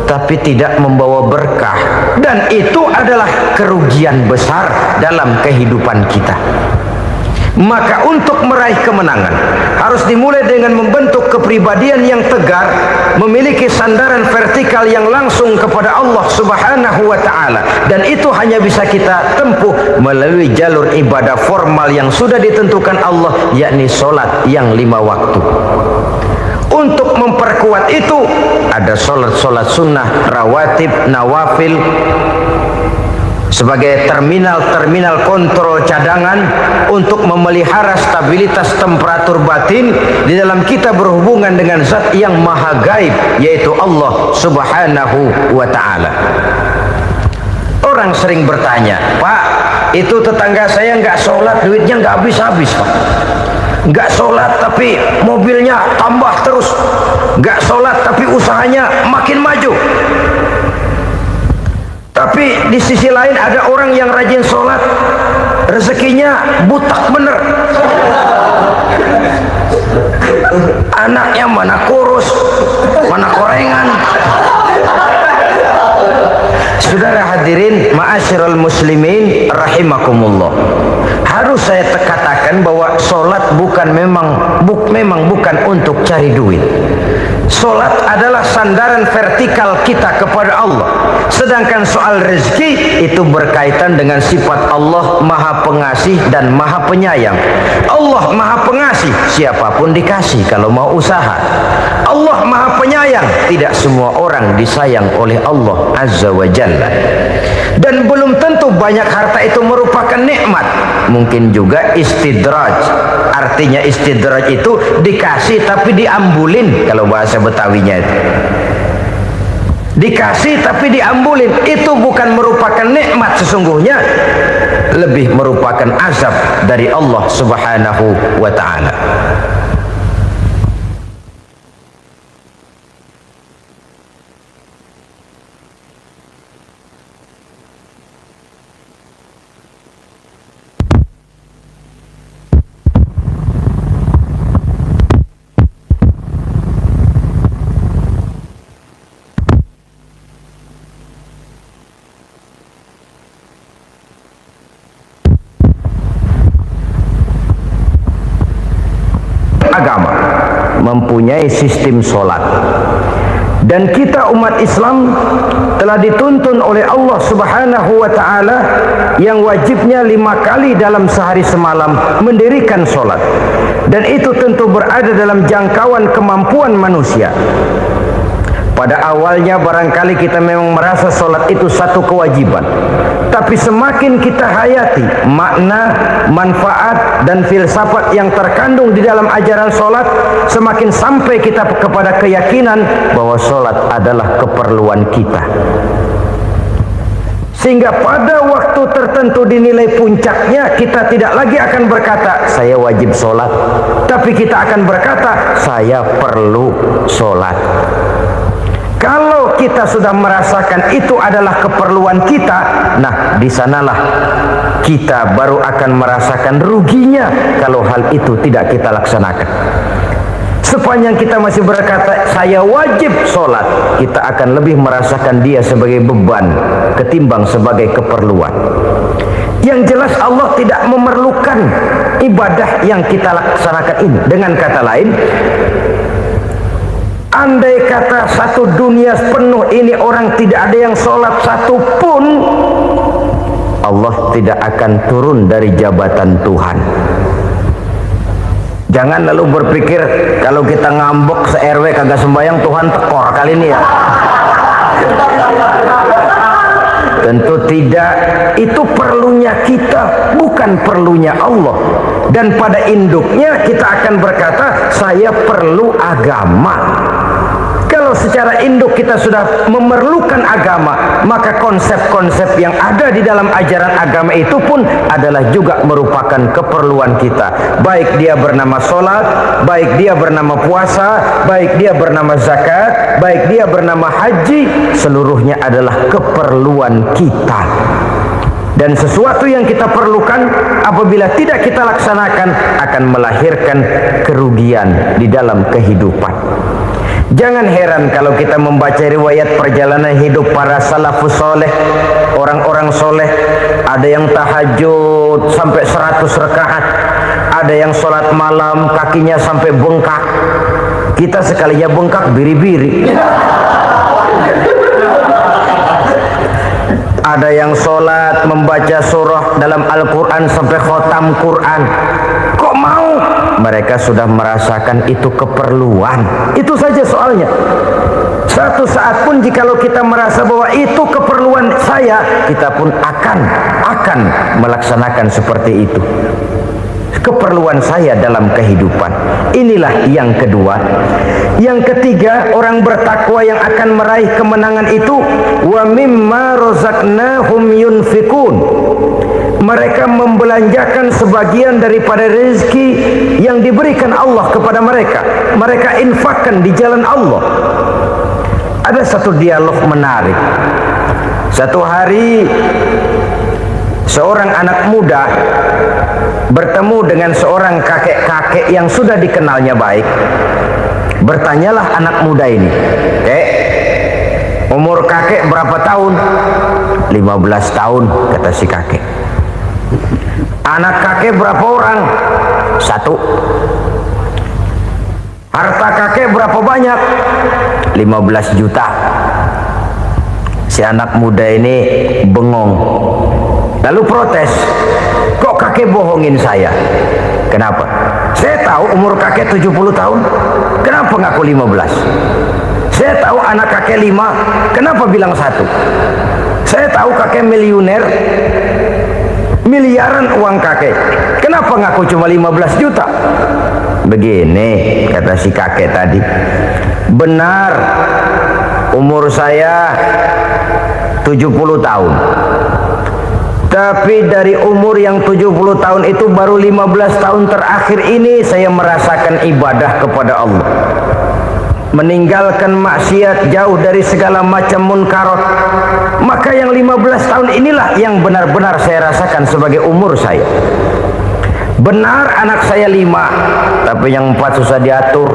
tapi tidak membawa berkah. Dan itu adalah kerugian besar dalam kehidupan kita. Maka untuk meraih kemenangan harus dimulai dengan membentuk kepribadian yang tegar, memiliki sandaran vertikal yang langsung kepada Allah Subhanahu wa ta'ala. Dan itu hanya bisa kita tempuh melalui jalur ibadah formal yang sudah ditentukan Allah, yakni solat yang 5 waktu. Untuk memperkuat itu ada solat-solat sunnah, rawatib, nawafil, sebagai terminal kontrol cadangan untuk memelihara stabilitas temperatur batin di dalam kita berhubungan dengan zat yang maha gaib, yaitu Allah Subhanahu wa ta'ala. Orang sering bertanya, Pak, itu tetangga saya nggak sholat, duitnya nggak habis-habis, Pak. Nggak sholat tapi mobilnya tambah terus, nggak sholat tapi usahanya makin maju. Tapi di sisi lain ada orang yang rajin sholat, rezekinya butak bener. Anaknya mana kurus, mana korengan. Saudara hadirin ma'asyiral muslimin rahimakumullah. Harus saya katakan bahwa sholat memang bukan untuk cari duit. Sholat adalah sandaran vertikal kita kepada Allah. Sedangkan soal rezeki itu berkaitan dengan sifat Allah maha pengasih dan maha penyayang. Allah maha pengasih, siapapun dikasih kalau mau usaha. Allah maha penyayang, tidak semua orang disayang oleh Allah Azza wa Jalla. Dan belum tentu banyak harta itu merupakan nikmat. Mungkin juga istidraj. Artinya istidraj itu dikasih tapi diambulin, kalau bahasa Betawinya itu. Dikasih tapi diambulin, itu bukan merupakan nikmat sesungguhnya, lebih merupakan azab dari Allah Subhanahu wa ta'ala. mempunyai sistem solat. Dan kita umat Islam telah dituntun oleh Allah Subhanahu wa ta'ala yang wajibnya 5 kali dalam sehari semalam mendirikan solat. Dan itu tentu berada dalam jangkauan kemampuan manusia. Pada awalnya barangkali kita memang merasa solat itu satu kewajiban, tapi semakin kita hayati makna, manfaat dan filsafat yang terkandung di dalam ajaran solat, semakin sampai kita kepada keyakinan bahwa solat adalah keperluan kita. Sehingga pada waktu tertentu dinilai puncaknya, kita tidak lagi akan berkata saya wajib solat, tapi kita akan berkata saya perlu solat. Kalau kita sudah merasakan itu adalah keperluan kita, nah di sanalah kita baru akan merasakan ruginya kalau hal itu tidak kita laksanakan. Sepanjang kita masih berkata saya wajib sholat, kita akan lebih merasakan dia sebagai beban ketimbang sebagai keperluan. Yang jelas Allah tidak memerlukan ibadah yang kita laksanakan ini. Dengan kata lain, andai kata satu dunia penuh ini orang tidak ada yang sholat satu pun, Allah tidak akan turun dari jabatan Tuhan. Jangan lalu berpikir kalau kita ngambek se-RW kagak sembahyang Tuhan tekor kali ini ya. Tentu tidak. Itu perlunya kita, bukan perlunya Allah. Dan pada induknya kita akan berkata saya perlu agama. Kalau secara induk kita sudah memerlukan agama, maka konsep-konsep yang ada di dalam ajaran agama itu pun adalah juga merupakan keperluan kita. Baik dia bernama sholat, baik dia bernama puasa, baik dia bernama zakat, baik dia bernama haji, seluruhnya adalah keperluan kita. Dan sesuatu yang kita perlukan apabila tidak kita laksanakan akan melahirkan kerugian di dalam kehidupan. Jangan heran kalau kita membaca riwayat perjalanan hidup para salafus soleh, orang-orang soleh. Ada yang tahajud sampai 100 rakaat, ada yang sholat malam kakinya sampai bengkak. Kita sekalinya bengkak biri-biri. Ada yang sholat membaca surah dalam Al-Quran sampai khotam Quran. Kok mau? Mereka sudah merasakan itu keperluan. Itu saja soalnya. Satu saat pun jikalau kita merasa bahwa itu keperluan saya, kita pun akan melaksanakan seperti itu. Keperluan saya dalam kehidupan. Inilah yang kedua. Yang ketiga, orang bertakwa yang akan meraih kemenangan itu wa mimma razaqnahum yunfikun. Mereka membelanjakan sebagian daripada rezeki yang diberikan Allah kepada mereka. Mereka infakkan di jalan Allah. Ada satu dialog menarik. Satu hari seorang anak muda bertemu dengan seorang kakek-kakek yang sudah dikenalnya baik. Bertanyalah anak muda ini, "Kek, umur kakek berapa tahun?" 15 tahun, kata si kakek. Anak kakek berapa orang? 1. Harta kakek berapa banyak? 15 juta. Si anak muda ini bengong, lalu protes, "Kok kakek bohongin saya?" "Kenapa?" "Saya tahu umur kakek 70 tahun. Kenapa ngaku 15? Saya tahu anak kakek 5. Kenapa bilang 1? Saya tahu kakek miliuner, miliaran uang kakek. Kenapa ngaku cuma 15 juta? Begini, kata si kakek tadi. Benar, umur saya 70 tahun. Tapi dari umur yang 70 tahun itu baru 15 tahun terakhir ini saya merasakan ibadah kepada Allah. Meninggalkan maksiat, jauh dari segala macam munkarat. Maka yang 15 tahun inilah yang benar-benar saya rasakan sebagai umur saya. Benar anak saya 5, tapi yang 4 susah diatur.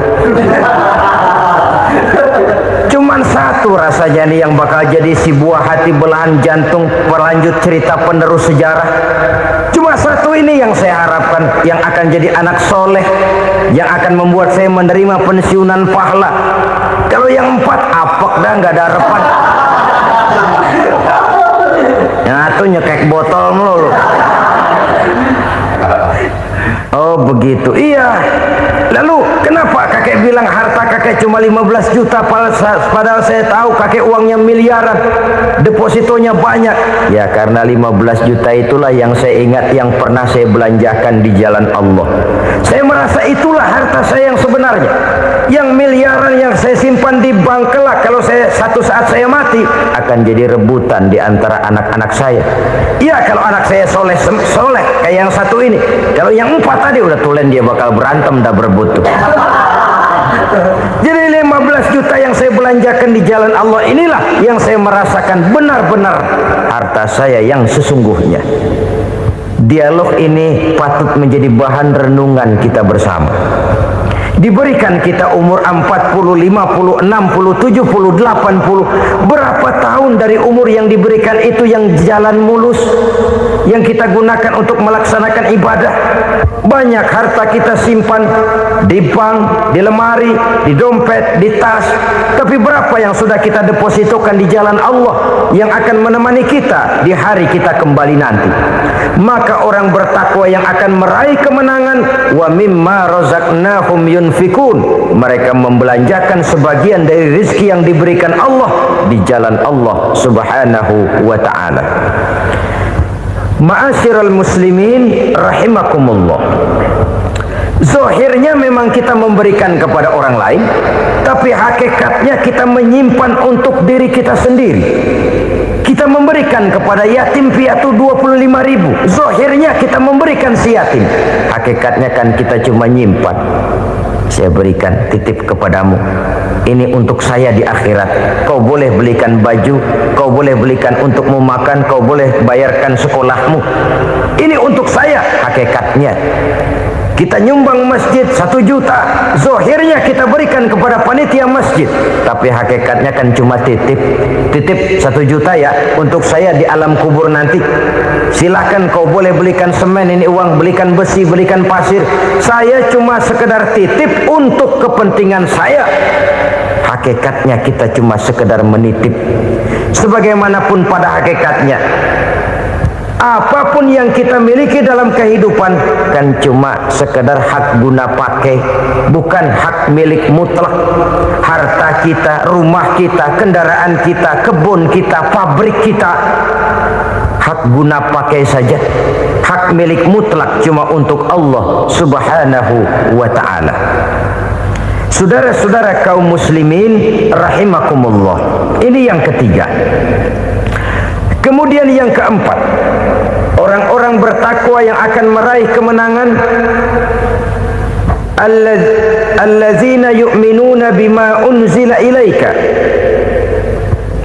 Cuman 1 rasanya nih yang bakal jadi si buah hati belahan jantung, pelanjut cerita penerus sejarah. Cuma 1 ini yang saya harapkan, yang akan jadi anak soleh, yang akan membuat saya menerima pensiunan pahala. Kalau yang 4 apek dah, nggak ada harapan. Yang satu nyekek botol mulu. Oh begitu, iya. Lalu kenapa kakek bilang harta kakek cuma 15 juta padahal saya tahu kakek uangnya miliaran, depositonya banyak? Ya karena 15 juta itulah yang saya ingat yang pernah saya belanjakan di jalan Allah. Saya merasa itulah harta saya yang sebenarnya. Yang miliaran yang saya simpan di bank kelak, kalau satu saat saya mati, akan jadi rebutan di antara anak-anak saya. Iya kalau anak saya soleh kayak yang satu ini. Kalau yang 4 tadi udah tulen dia bakal berantem dah berebut tuh. Jadi 15 juta yang saya belanjakan di jalan Allah inilah yang saya merasakan benar-benar harta saya yang sesungguhnya. Dialog ini patut menjadi bahan renungan kita bersama. Diberikan kita umur 40, 50, 60, 70, 80. Berapa tahun dari umur yang diberikan itu yang jalan mulus, yang kita gunakan untuk melaksanakan ibadah? Banyak harta kita simpan di bank, di lemari, di dompet, di tas. Tapi berapa yang sudah kita depositokan di jalan Allah yang akan menemani kita di hari kita kembali nanti? Maka orang bertakwa yang akan meraih kemenangan, wa mimma razaqnahum yunfikun, mereka membelanjakan sebagian dari rezeki yang diberikan Allah di jalan Allah Subhanahu wa ta'ala. Ma'asyiral muslimin rahimakumullah. Zahirnya memang kita memberikan kepada orang lain, tapi hakikatnya kita menyimpan untuk diri kita sendiri. Kita memberikan kepada yatim piatu 25.000. Zahirnya kita memberikan si yatim, hakikatnya kan kita cuma nyimpan. Saya berikan, titip kepadamu, ini untuk saya di akhirat. Kau boleh belikan baju, kau boleh belikan untukmu makan, kau boleh bayarkan sekolahmu. Ini untuk saya. Hakikatnya kita nyumbang masjid 1 juta, zahirnya kita berikan kepada panitia masjid, tapi hakikatnya kan cuma titip 1 juta ya untuk saya di alam kubur nanti. Silahkan kau boleh belikan semen, ini uang, belikan besi, belikan pasir. Saya cuma sekedar titip untuk kepentingan saya. Hakikatnya kita cuma sekedar menitip. Sebagaimanapun pada hakikatnya, apapun yang kita miliki dalam kehidupan kan cuma sekedar hak guna pakai, bukan hak milik mutlak. Harta kita, rumah kita, kendaraan kita, kebun kita, pabrik kita, hak guna pakai saja. Hak milik mutlak cuma untuk Allah Subhanahu wa ta'ala. Saudara-saudara kaum muslimin rahimakumullah. Ini yang ketiga. Kemudian yang keempat, orang-orang bertakwa yang akan meraih kemenangan, allazina yu'minuna bima unzila ilaika.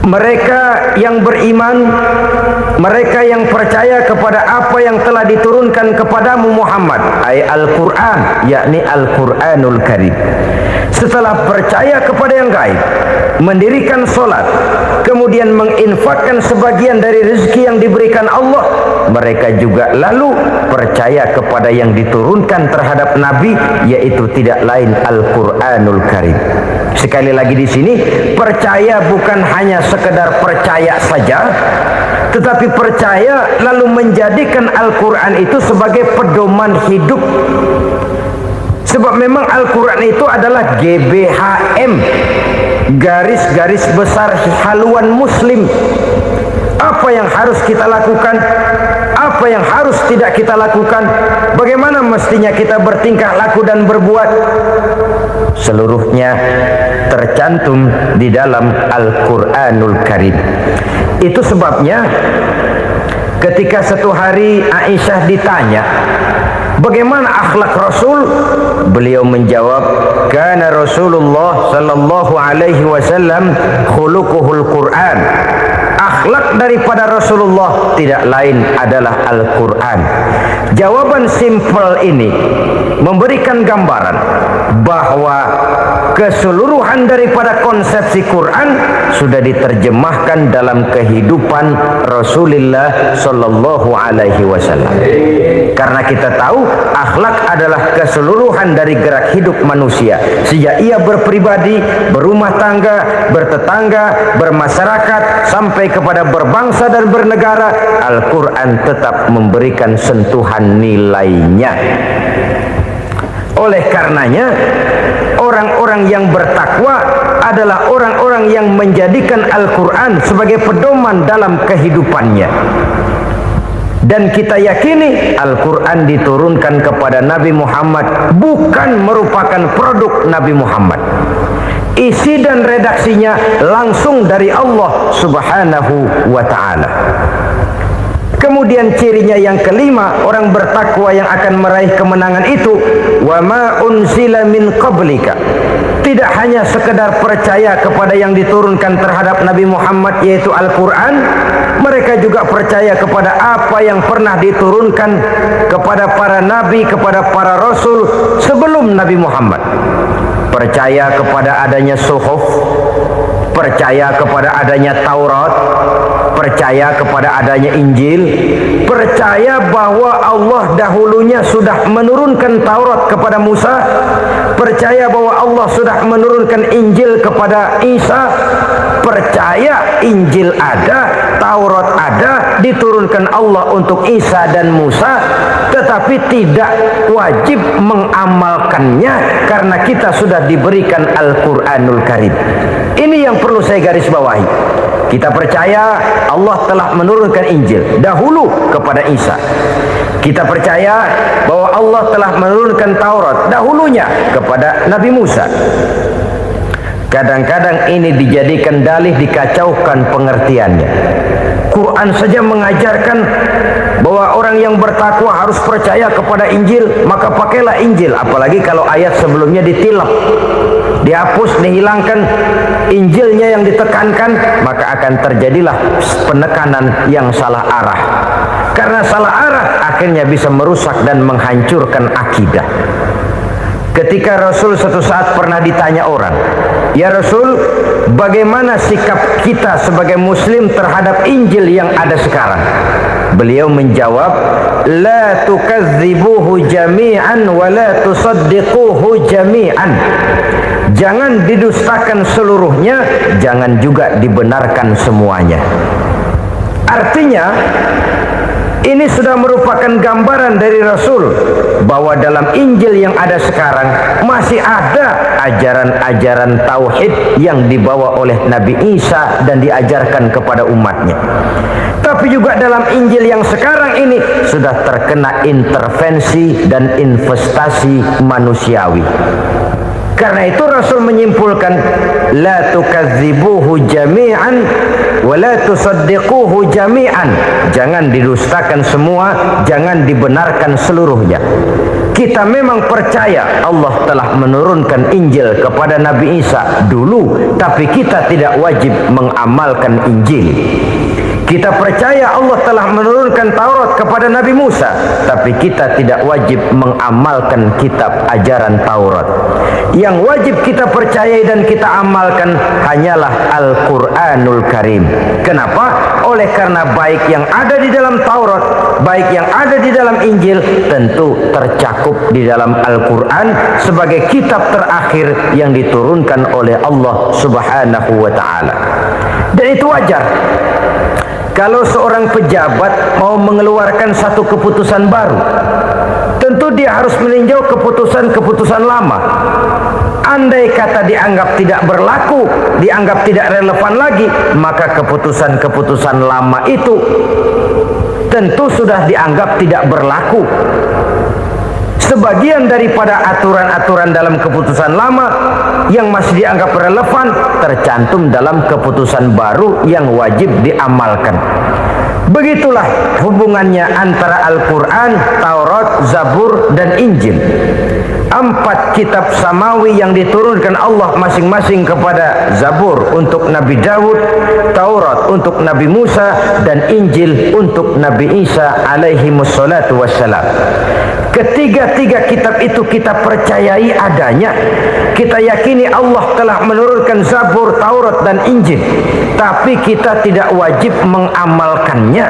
Mereka yang beriman, mereka yang percaya kepada apa yang telah diturunkan kepadamu Muhammad, ay Al-Quran, yakni Al-Quranul Karim. Setelah percaya kepada yang gaib, mendirikan solat, kemudian menginfakkan sebagian dari rezeki yang diberikan Allah, mereka juga lalu percaya kepada yang diturunkan terhadap Nabi, yaitu tidak lain Al-Quranul Karim. Sekali lagi di sini, percaya bukan hanya sekedar percaya saja, tetapi percaya lalu menjadikan Al-Quran itu sebagai pedoman hidup. Sebab memang Al-Quran itu adalah GBHM, garis-garis besar haluan muslim. Apa yang harus kita lakukan, apa yang harus tidak kita lakukan, bagaimana mestinya kita bertingkah laku dan berbuat, seluruhnya tercantum di dalam Al-Quranul Karim. Itu sebabnya ketika satu hari Aisyah ditanya bagaimana akhlak Rasul, beliau menjawab, kana Rasulullah sallallahu alaihi wasallam khuluquhul Quran. Akhlak daripada Rasulullah tidak lain adalah Al-Quran. Jawaban simpel ini memberikan gambaran bahwa keseluruhan daripada konsepsi Quran sudah diterjemahkan dalam kehidupan Rasulullah sallallahu alaihi wasallam. Karena kita tahu akhlak adalah keseluruhan dari gerak hidup manusia. Sejak ia berpribadi, berumah tangga, bertetangga, bermasyarakat, sampai kepada berbangsa dan bernegara, Al-Quran tetap memberikan sentuhan nilainya. Oleh karenanya, orang-orang yang bertakwa adalah orang-orang yang menjadikan Al-Quran sebagai pedoman dalam kehidupannya. Dan kita yakini Al-Quran diturunkan kepada Nabi Muhammad bukan merupakan produk Nabi Muhammad. Isi dan redaksinya langsung dari Allah Subhanahu wa ta'ala. Kemudian cirinya yang kelima, orang bertakwa yang akan meraih kemenangan itu, wa ma unzila min qablika. Tidak hanya sekedar percaya kepada yang diturunkan terhadap Nabi Muhammad yaitu Al-Quran, mereka juga percaya kepada apa yang pernah diturunkan kepada para nabi, kepada para rasul sebelum Nabi Muhammad. Percaya kepada adanya suhuf, percaya kepada adanya Taurat, percaya kepada adanya Injil, percaya bahwa Allah dahulunya sudah menurunkan Taurat kepada Musa, percaya bahwa Allah sudah menurunkan Injil kepada Isa, percaya Injil ada, Taurat ada, diturunkan Allah untuk Isa dan Musa, tetapi tidak wajib mengamalkannya karena kita sudah diberikan Al-Quranul Karim. Ini yang perlu saya garis bawahi. Kita percaya Allah telah menurunkan Injil dahulu kepada Isa. Kita percaya bahwa Allah telah menurunkan Taurat dahulunya kepada Nabi Musa. Kadang-kadang ini dijadikan dalih, dikacaukan pengertiannya. Quran saja mengajarkan bahwa orang yang bertakwa harus percaya kepada Injil, maka pakailah Injil. Apalagi kalau ayat sebelumnya ditilap, dihapus, dihilangkan, Injilnya yang ditekankan, maka akan terjadilah penekanan yang salah arah. Karena salah arah akhirnya bisa merusak dan menghancurkan akidah. Ketika Rasul suatu saat pernah ditanya orang, "Ya Rasul, bagaimana sikap kita sebagai muslim terhadap Injil yang ada sekarang?" Beliau menjawab, "La tukadzibuhu jami'an wa la tusaddiquhu jami'an." Jangan didustakan seluruhnya, jangan juga dibenarkan semuanya. Artinya, ini sudah merupakan gambaran dari Rasul bahwa dalam Injil yang ada sekarang masih ada ajaran-ajaran tauhid yang dibawa oleh Nabi Isa dan diajarkan kepada umatnya. Tapi juga dalam Injil yang sekarang ini sudah terkena intervensi dan investasi manusiawi. Karena itu Rasul menyimpulkan, la tukadzibuhu jami'an wa la tusaddiquhu jami'an. Jangan didustakan semua, jangan dibenarkan seluruhnya. Kita memang percaya Allah telah menurunkan Injil kepada Nabi Isa dulu, tapi kita tidak wajib mengamalkan Injil. Kita percaya Allah telah menurunkan Taurat kepada Nabi Musa, tapi kita tidak wajib mengamalkan kitab ajaran Taurat. Yang wajib kita percayai dan kita amalkan hanyalah Al-Quranul Karim. Kenapa? Oleh karena baik yang ada di dalam Taurat, baik yang ada di dalam Injil, tentu tercakup di dalam Al-Quran sebagai kitab terakhir yang diturunkan oleh Allah Subhanahu wa ta'ala. Dan itu wajar. Kalau seorang pejabat mau mengeluarkan satu keputusan baru, tentu dia harus meninjau keputusan-keputusan lama. Andai kata dianggap tidak berlaku, dianggap tidak relevan lagi, maka keputusan-keputusan lama itu tentu sudah dianggap tidak berlaku. Sebagian daripada aturan-aturan dalam keputusan lama yang masih dianggap relevan tercantum dalam keputusan baru yang wajib diamalkan. Begitulah hubungannya antara Al-Quran, Taurat, Zabur, dan Injil. 4 kitab samawi yang diturunkan Allah masing-masing kepada Zabur untuk Nabi Daud, Taurat untuk Nabi Musa, dan Injil untuk Nabi Isa alaihi wassalatu wassalam. Ketiga-tiga kitab itu kita percayai adanya. Kita yakini Allah telah menurunkan Zabur, Taurat dan Injil. Tapi kita tidak wajib mengamalkannya.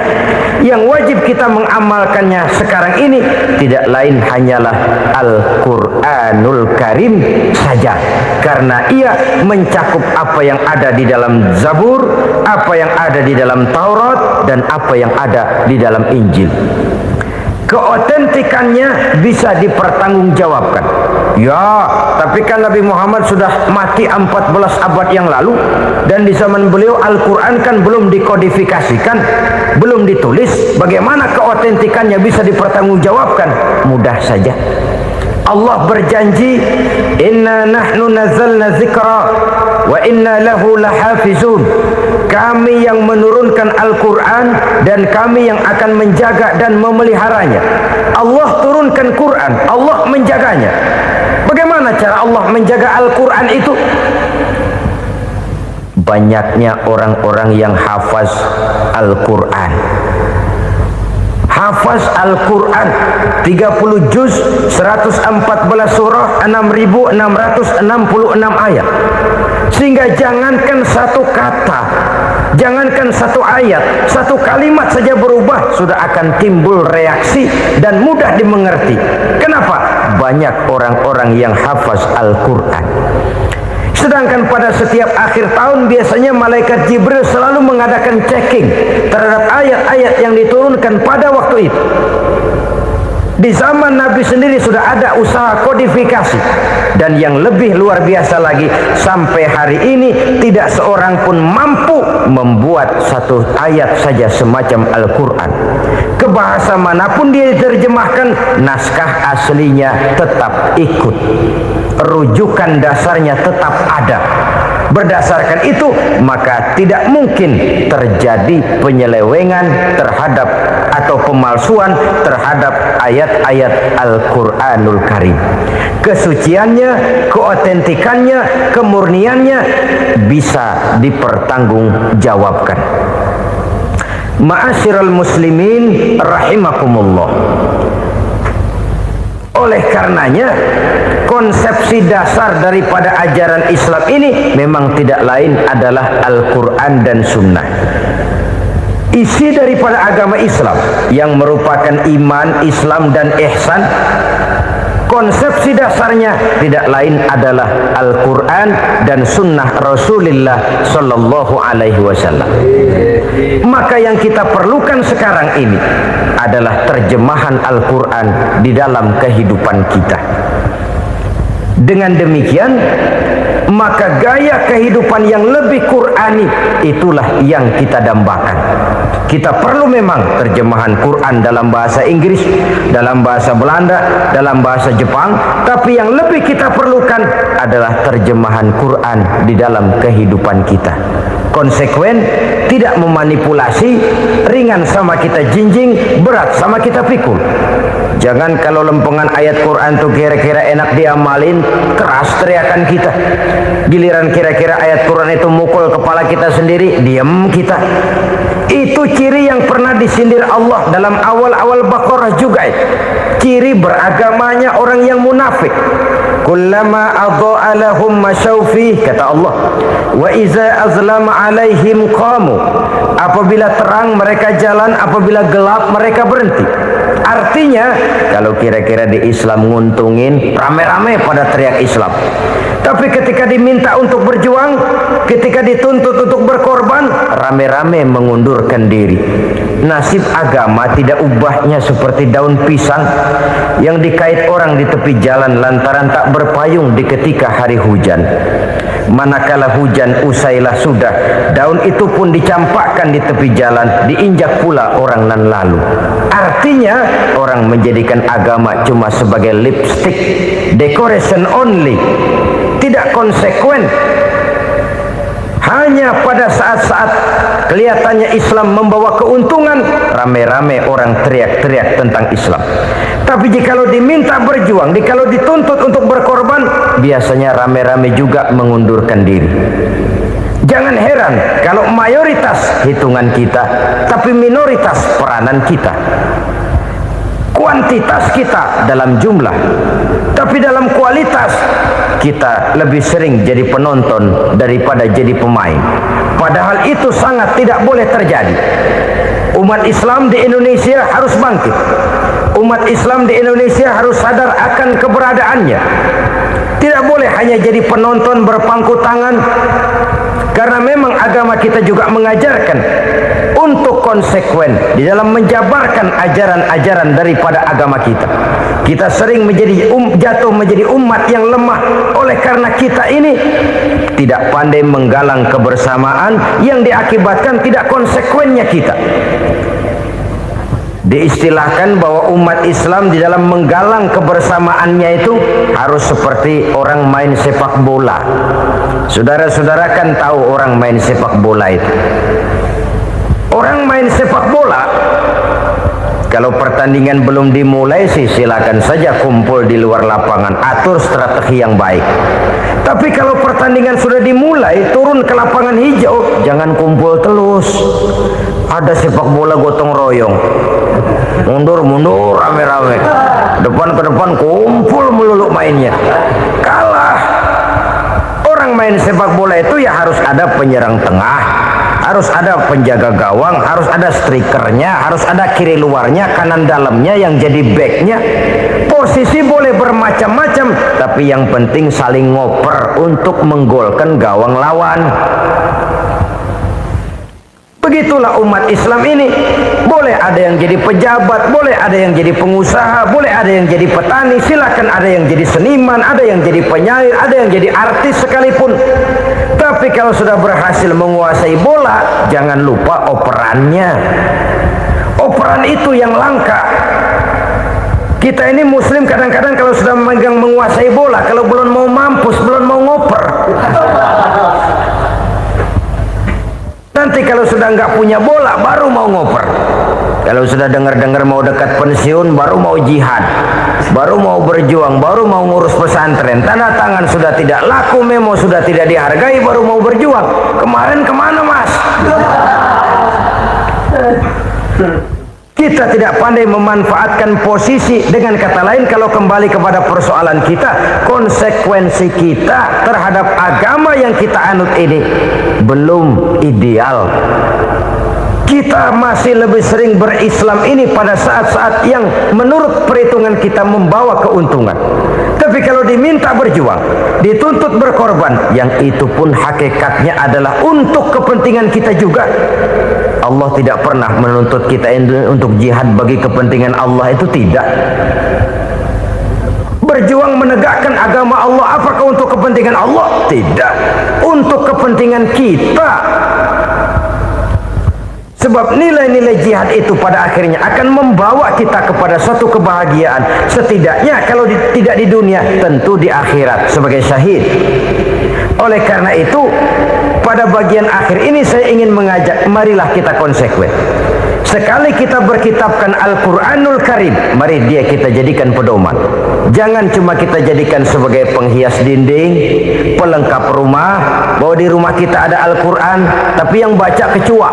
Yang wajib kita mengamalkannya sekarang ini tidak lain hanyalah Al-Quranul Karim saja. Karena ia mencakup apa yang ada di dalam Zabur, apa yang ada di dalam Taurat, dan apa yang ada di dalam Injil. Keotentikannya bisa dipertanggungjawabkan. Ya, tapi kan Nabi Muhammad sudah mati 14 abad yang lalu, dan di zaman beliau Al-Quran kan belum dikodifikasikan, belum ditulis. Bagaimana keotentikannya bisa dipertanggungjawabkan? Mudah saja. Allah berjanji, inna nahnu nazzalna dzikra wa inna lahu lahafizun. Kami yang menurunkan Al-Quran dan kami yang akan menjaga dan memeliharanya. Allah turunkan Quran, Allah menjaganya. Bagaimana cara Allah menjaga Al-Quran itu? Banyaknya orang-orang yang hafaz Al-Quran. Hafaz Al-Quran 30 juz, 114 surah, 6.666 ayat. Sehingga jangankan satu kata, jangankan satu ayat, satu kalimat saja berubah sudah akan timbul reaksi dan mudah dimengerti. Kenapa? Banyak orang-orang yang hafaz Al-Quran. Sedangkan pada setiap akhir tahun biasanya malaikat Jibril selalu mengadakan checking terhadap ayat-ayat yang diturunkan pada waktu itu. Di zaman Nabi sendiri sudah ada usaha kodifikasi. Dan yang lebih luar biasa lagi, sampai hari ini tidak seorang pun mampu membuat satu ayat saja semacam Al-Quran. Ke bahasa manapun dia diterjemahkan, naskah aslinya tetap ikut. Rujukan dasarnya tetap ada. Berdasarkan itu, maka tidak mungkin terjadi penyelewengan terhadap atau pemalsuan terhadap ayat-ayat Al-Quranul Karim. Kesuciannya, keotentikannya, kemurniannya bisa dipertanggungjawabkan. Ma'asyiral muslimin rahimakumullah. Oleh karenanya, konsepsi dasar daripada ajaran Islam ini memang tidak lain adalah Al-Quran dan Sunnah. Isi daripada agama Islam yang merupakan iman, Islam dan ihsan, konsepsi dasarnya tidak lain adalah Al-Quran dan Sunnah Rasulullah Sallallahu Alaihi Wasallam. Maka yang kita perlukan sekarang ini adalah terjemahan Al-Quran di dalam kehidupan kita. Dengan demikian, maka gaya kehidupan yang lebih Qurani itulah yang kita dambakan. Kita perlu memang terjemahan Quran dalam bahasa Inggris, dalam bahasa Belanda, dalam bahasa Jepang, tapi yang lebih kita perlukan adalah terjemahan Quran di dalam kehidupan kita. Konsekuen, tidak memanipulasi, ringan sama kita jinjing, berat sama kita pikul. Jangan kalau lempengan ayat Quran tuh kira-kira enak diamalin, keras teriakan kita. Giliran kira-kira ayat Quran itu mukul kepala kita sendiri, diam kita. Itu ciri yang pernah disindir Allah dalam awal-awal Baqarah juga. Ciri beragamanya orang yang munafik. Kullama adha'a lahum masyawfih, kata Allah, wa iza azlama alaihim qamu. Apabila terang mereka jalan, apabila gelap mereka berhenti. Artinya, kalau kira-kira di Islam nguntungin, rame-rame pada teriak Islam. Tapi ketika diminta untuk berjuang, ketika dituntut untuk berkorban, rame-rame mengundurkan diri. Nasib agama tidak ubahnya seperti daun pisang yang dikait orang di tepi jalan lantaran tak berpayung di ketika hari hujan. Manakala hujan usailah sudah, daun itu pun dicampakkan di tepi jalan, diinjak pula orang nan lalu. Artinya, orang menjadikan agama cuma sebagai lipstick, decoration only, tidak konsekuen. Hanya pada saat-saat kelihatannya Islam membawa keuntungan, rame-rame orang teriak-teriak tentang Islam. Tapi jikalau diminta berjuang, jikalau dituntut untuk berkorban, biasanya rame-rame juga mengundurkan diri. Jangan heran kalau mayoritas hitungan kita, tapi minoritas peranan kita. kuantitas kita dalam jumlah, tapi dalam kualitas kita lebih sering jadi penonton daripada jadi pemain. Padahal itu sangat tidak boleh terjadi. Umat Islam di Indonesia harus bangkit. Umat Islam di Indonesia harus sadar akan keberadaannya. Tidak boleh hanya jadi penonton berpangku tangan, karena memang agama kita juga mengajarkan untuk konsekuen di dalam menjabarkan ajaran-ajaran daripada agama kita. Kita sering jatuh menjadi umat yang lemah oleh karena kita ini tidak pandai menggalang kebersamaan yang diakibatkan tidak konsekuennya kita. Diistilahkan bahwa umat Islam di dalam menggalang kebersamaannya itu harus seperti orang main sepak bola. Saudara-saudara kan tahu orang main sepak bola itu. Orang main sepak bola, kalau pertandingan belum dimulai sih silakan saja kumpul di luar lapangan, atur strategi yang baik. Tapi kalau pertandingan sudah dimulai, turun ke lapangan hijau, jangan kumpul terus. Ada sepak bola gotong royong, mundur rame-rame, depan ke depan kumpul melulu mainnya. Kalah. Orang main sepak bola itu ya harus ada penyerang tengah, harus ada penjaga gawang, harus ada strikernya, harus ada kiri luarnya, kanan dalamnya yang jadi backnya. Posisi boleh bermacam-macam, tapi yang penting saling ngoper untuk menggolkan gawang lawan. Begitulah umat Islam ini. Boleh ada yang jadi pejabat, boleh ada yang jadi pengusaha, boleh ada yang jadi petani, silakan ada yang jadi seniman, ada yang jadi penyair, ada yang jadi artis sekalipun. Tapi kalau sudah berhasil menguasai bola, jangan lupa operannya. Operan itu yang langka. Kita ini muslim kadang-kadang kalau sudah memegang menguasai bola, kalau belum mau mampus, belum mau ngoper. Nanti kalau sudah nggak punya bola, baru mau ngoper. Kalau sudah dengar-dengar mau dekat pensiun, baru mau jihad, baru mau berjuang, baru mau ngurus pesantren. Tanda tangan sudah tidak laku, memo sudah tidak dihargai, baru mau berjuang. Kemarin kemana mas? Kita tidak pandai memanfaatkan posisi. Dengan kata lain, kalau kembali kepada persoalan kita, konsekuensi kita terhadap agama yang kita anut ini belum ideal. Kita masih lebih sering berislam ini pada saat-saat yang menurut perhitungan kita membawa keuntungan. Tapi kalau diminta berjuang, dituntut berkorban, yang itu pun hakikatnya adalah untuk kepentingan kita juga. Allah tidak pernah menuntut kita untuk jihad bagi kepentingan Allah, itu tidak. Berjuang menegakkan agama Allah, apakah untuk kepentingan Allah? Tidak. Untuk kepentingan kita. Sebab nilai-nilai jihad itu pada akhirnya akan membawa kita kepada suatu kebahagiaan. Setidaknya kalau tidak di dunia, tentu di akhirat sebagai syahid. Oleh karena itu, pada bagian akhir ini saya ingin mengajak, marilah kita konsekuen. Sekali kita berkitabkan Al-Quranul Karim, mari dia kita jadikan pedoman. Jangan cuma kita jadikan sebagai penghias dinding, pelengkap rumah, bahwa di rumah kita ada Al-Quran, tapi yang baca kecoa.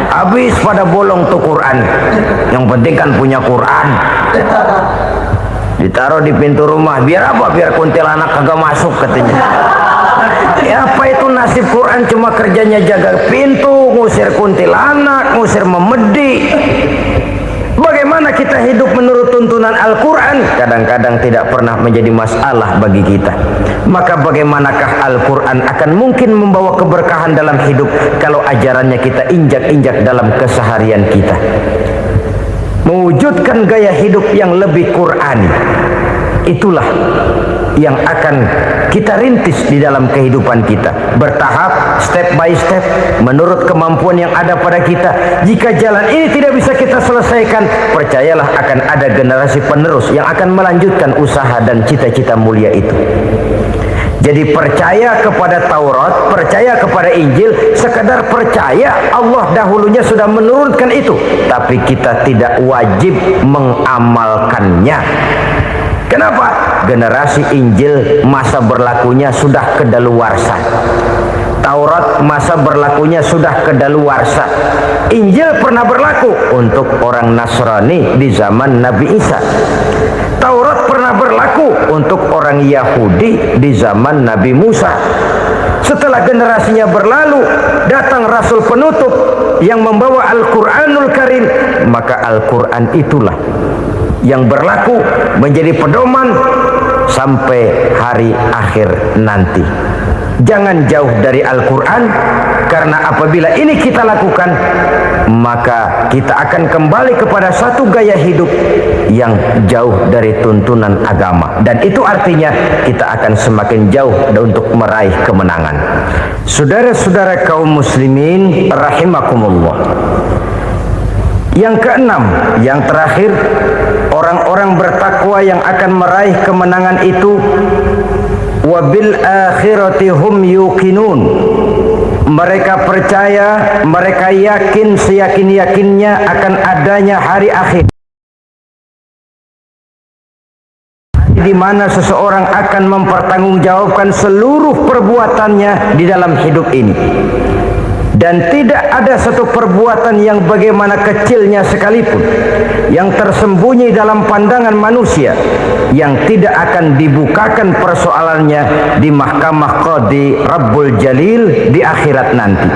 Habis pada bolong tuh Quran. Yang penting kan punya Quran. Ditaruh di pintu rumah, biar apa? Biar kuntilanak kagak masuk katanya. Ya, apa itu nasib Quran? Cuma kerjanya jaga pintu, ngusir kuntilanak, ngusir memedi. Bagaimana kita hidup menurut tuntunan Al-Quran? Kadang-kadang tidak pernah menjadi masalah bagi kita. Maka bagaimanakah Al-Quran akan mungkin membawa keberkahan dalam hidup kalau ajarannya kita injak-injak dalam keseharian kita? Mewujudkan gaya hidup yang lebih Qurani, itulah yang akan kita rintis di dalam kehidupan kita, bertahap, step by step, menurut kemampuan yang ada pada kita. Jika jalan ini tidak bisa kita selesaikan, percayalah akan ada generasi penerus yang akan melanjutkan usaha dan cita-cita mulia itu. Jadi percaya kepada Taurat, percaya kepada Injil, sekadar percaya Allah dahulunya sudah menurunkan itu, tapi kita tidak wajib mengamalkannya. Kenapa? Generasi Injil masa berlakunya sudah kedaluarsa. Taurat masa berlakunya sudah kedaluarsa. Injil pernah berlaku untuk orang Nasrani di zaman Nabi Isa. Taurat pernah berlaku untuk orang Yahudi di zaman Nabi Musa. Setelah generasinya berlalu, datang Rasul penutup yang membawa Al-Quranul Karim, maka Al-Quran itulah yang berlaku menjadi pedoman sampai hari akhir nanti. Jangan jauh dari Al-Quran, karena apabila ini kita lakukan, maka kita akan kembali kepada satu gaya hidup yang jauh dari tuntunan agama, dan itu artinya kita akan semakin jauh untuk meraih kemenangan. Saudara-saudara kaum muslimin rahimakumullah, yang keenam, yang terakhir, orang-orang bertakwa yang akan meraih kemenangan itu wabil akhirati hum yuqinun. Mereka percaya, mereka yakin seyakin-yakinnya akan adanya hari akhir, di mana seseorang akan mempertanggungjawabkan seluruh perbuatannya di dalam hidup ini. Dan tidak ada satu perbuatan yang bagaimana kecilnya sekalipun yang tersembunyi dalam pandangan manusia yang tidak akan dibukakan persoalannya di mahkamah Qadi Rabbul Jalil di akhirat nanti.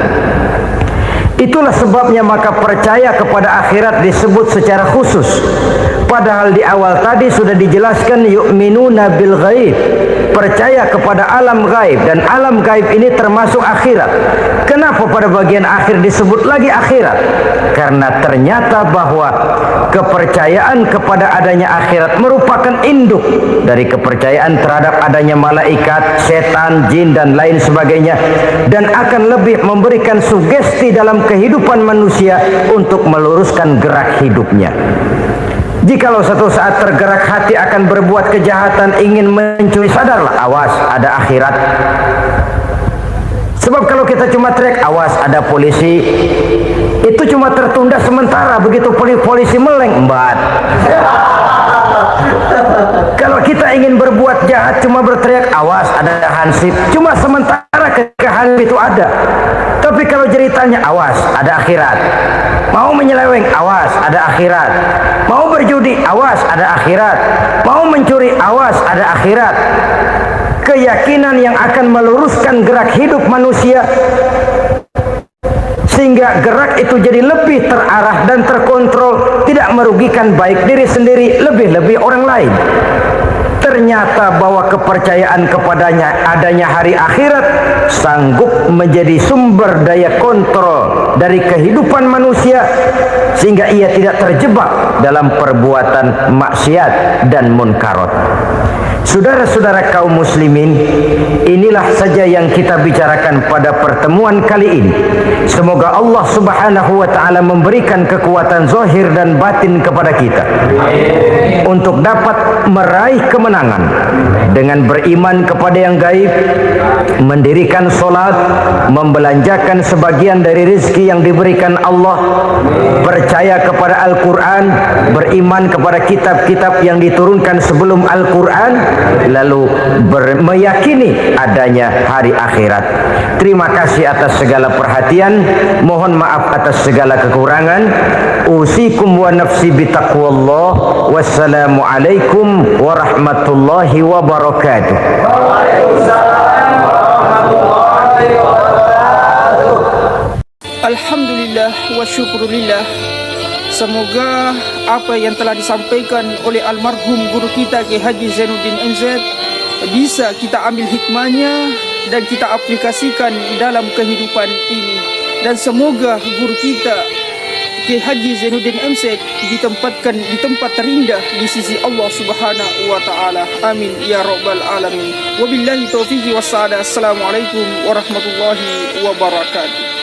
Itulah sebabnya maka percaya kepada akhirat disebut secara khusus. Padahal di awal tadi sudah dijelaskan yu'minuna bil ghaib, percaya kepada alam gaib, dan alam gaib ini termasuk akhirat. Kenapa pada bagian akhir disebut lagi akhirat? Karena ternyata bahwa kepercayaan kepada adanya akhirat merupakan induk dari kepercayaan terhadap adanya malaikat, setan, jin, dan lain sebagainya, dan akan lebih memberikan sugesti dalam kehidupan manusia untuk meluruskan gerak hidupnya. Jikalau satu saat tergerak hati akan berbuat kejahatan, ingin mencuri, sadarlah, awas ada akhirat. Sebab kalau kita cuma teriak awas ada polisi, itu cuma tertunda sementara. Begitu polisi meleng, embat. Kalau kita ingin berbuat jahat cuma berteriak awas ada hansip, cuma sementara, kehansip itu ada. Tapi kalau ceritanya awas ada akhirat, mau menyeleweng awas ada akhirat, mau berjudi awas ada akhirat, mau mencuri awas ada akhirat. Keyakinan yang akan meluruskan gerak hidup manusia sehingga gerak itu jadi lebih terarah dan terkontrol, tidak merugikan baik diri sendiri, lebih-lebih orang lain. Ternyata bahwa kepercayaan kepadanya adanya hari akhirat sanggup menjadi sumber daya kontrol dari kehidupan manusia, sehingga ia tidak terjebak dalam perbuatan maksiat dan munkarat. Saudara-saudara kaum muslimin, inilah saja yang kita bicarakan pada pertemuan kali ini. Semoga Allah Subhanahu wa taala memberikan kekuatan zahir dan batin kepada kita untuk dapat meraih kemenangan dengan beriman kepada yang gaib, mendirikan solat, membelanjakan sebagian dari rezeki yang diberikan Allah, percaya kepada Al-Quran, beriman kepada kitab-kitab yang diturunkan sebelum Al-Quran, lalu meyakini adanya hari akhirat. Terima kasih atas segala perhatian, mohon maaf atas segala kekurangan. Usikum wa nafsi bitaqwallah. Wassalamu alaikum warahmatullahi wabarakatuh. Alhamdulillah wa syukurillah. Semoga apa yang telah disampaikan oleh almarhum guru kita Kiai Haji Zainuddin MZ bisa kita ambil hikmahnya dan kita aplikasikan dalam kehidupan ini. Dan semoga guru kita Kiai Haji Zainuddin MZ ditempatkan di tempat terindah di sisi Allah Subhanahu wa taala. Amin ya rabbal alamin. Wabillahi taufiq wassalam. Assalamualaikum warahmatullahi wabarakatuh.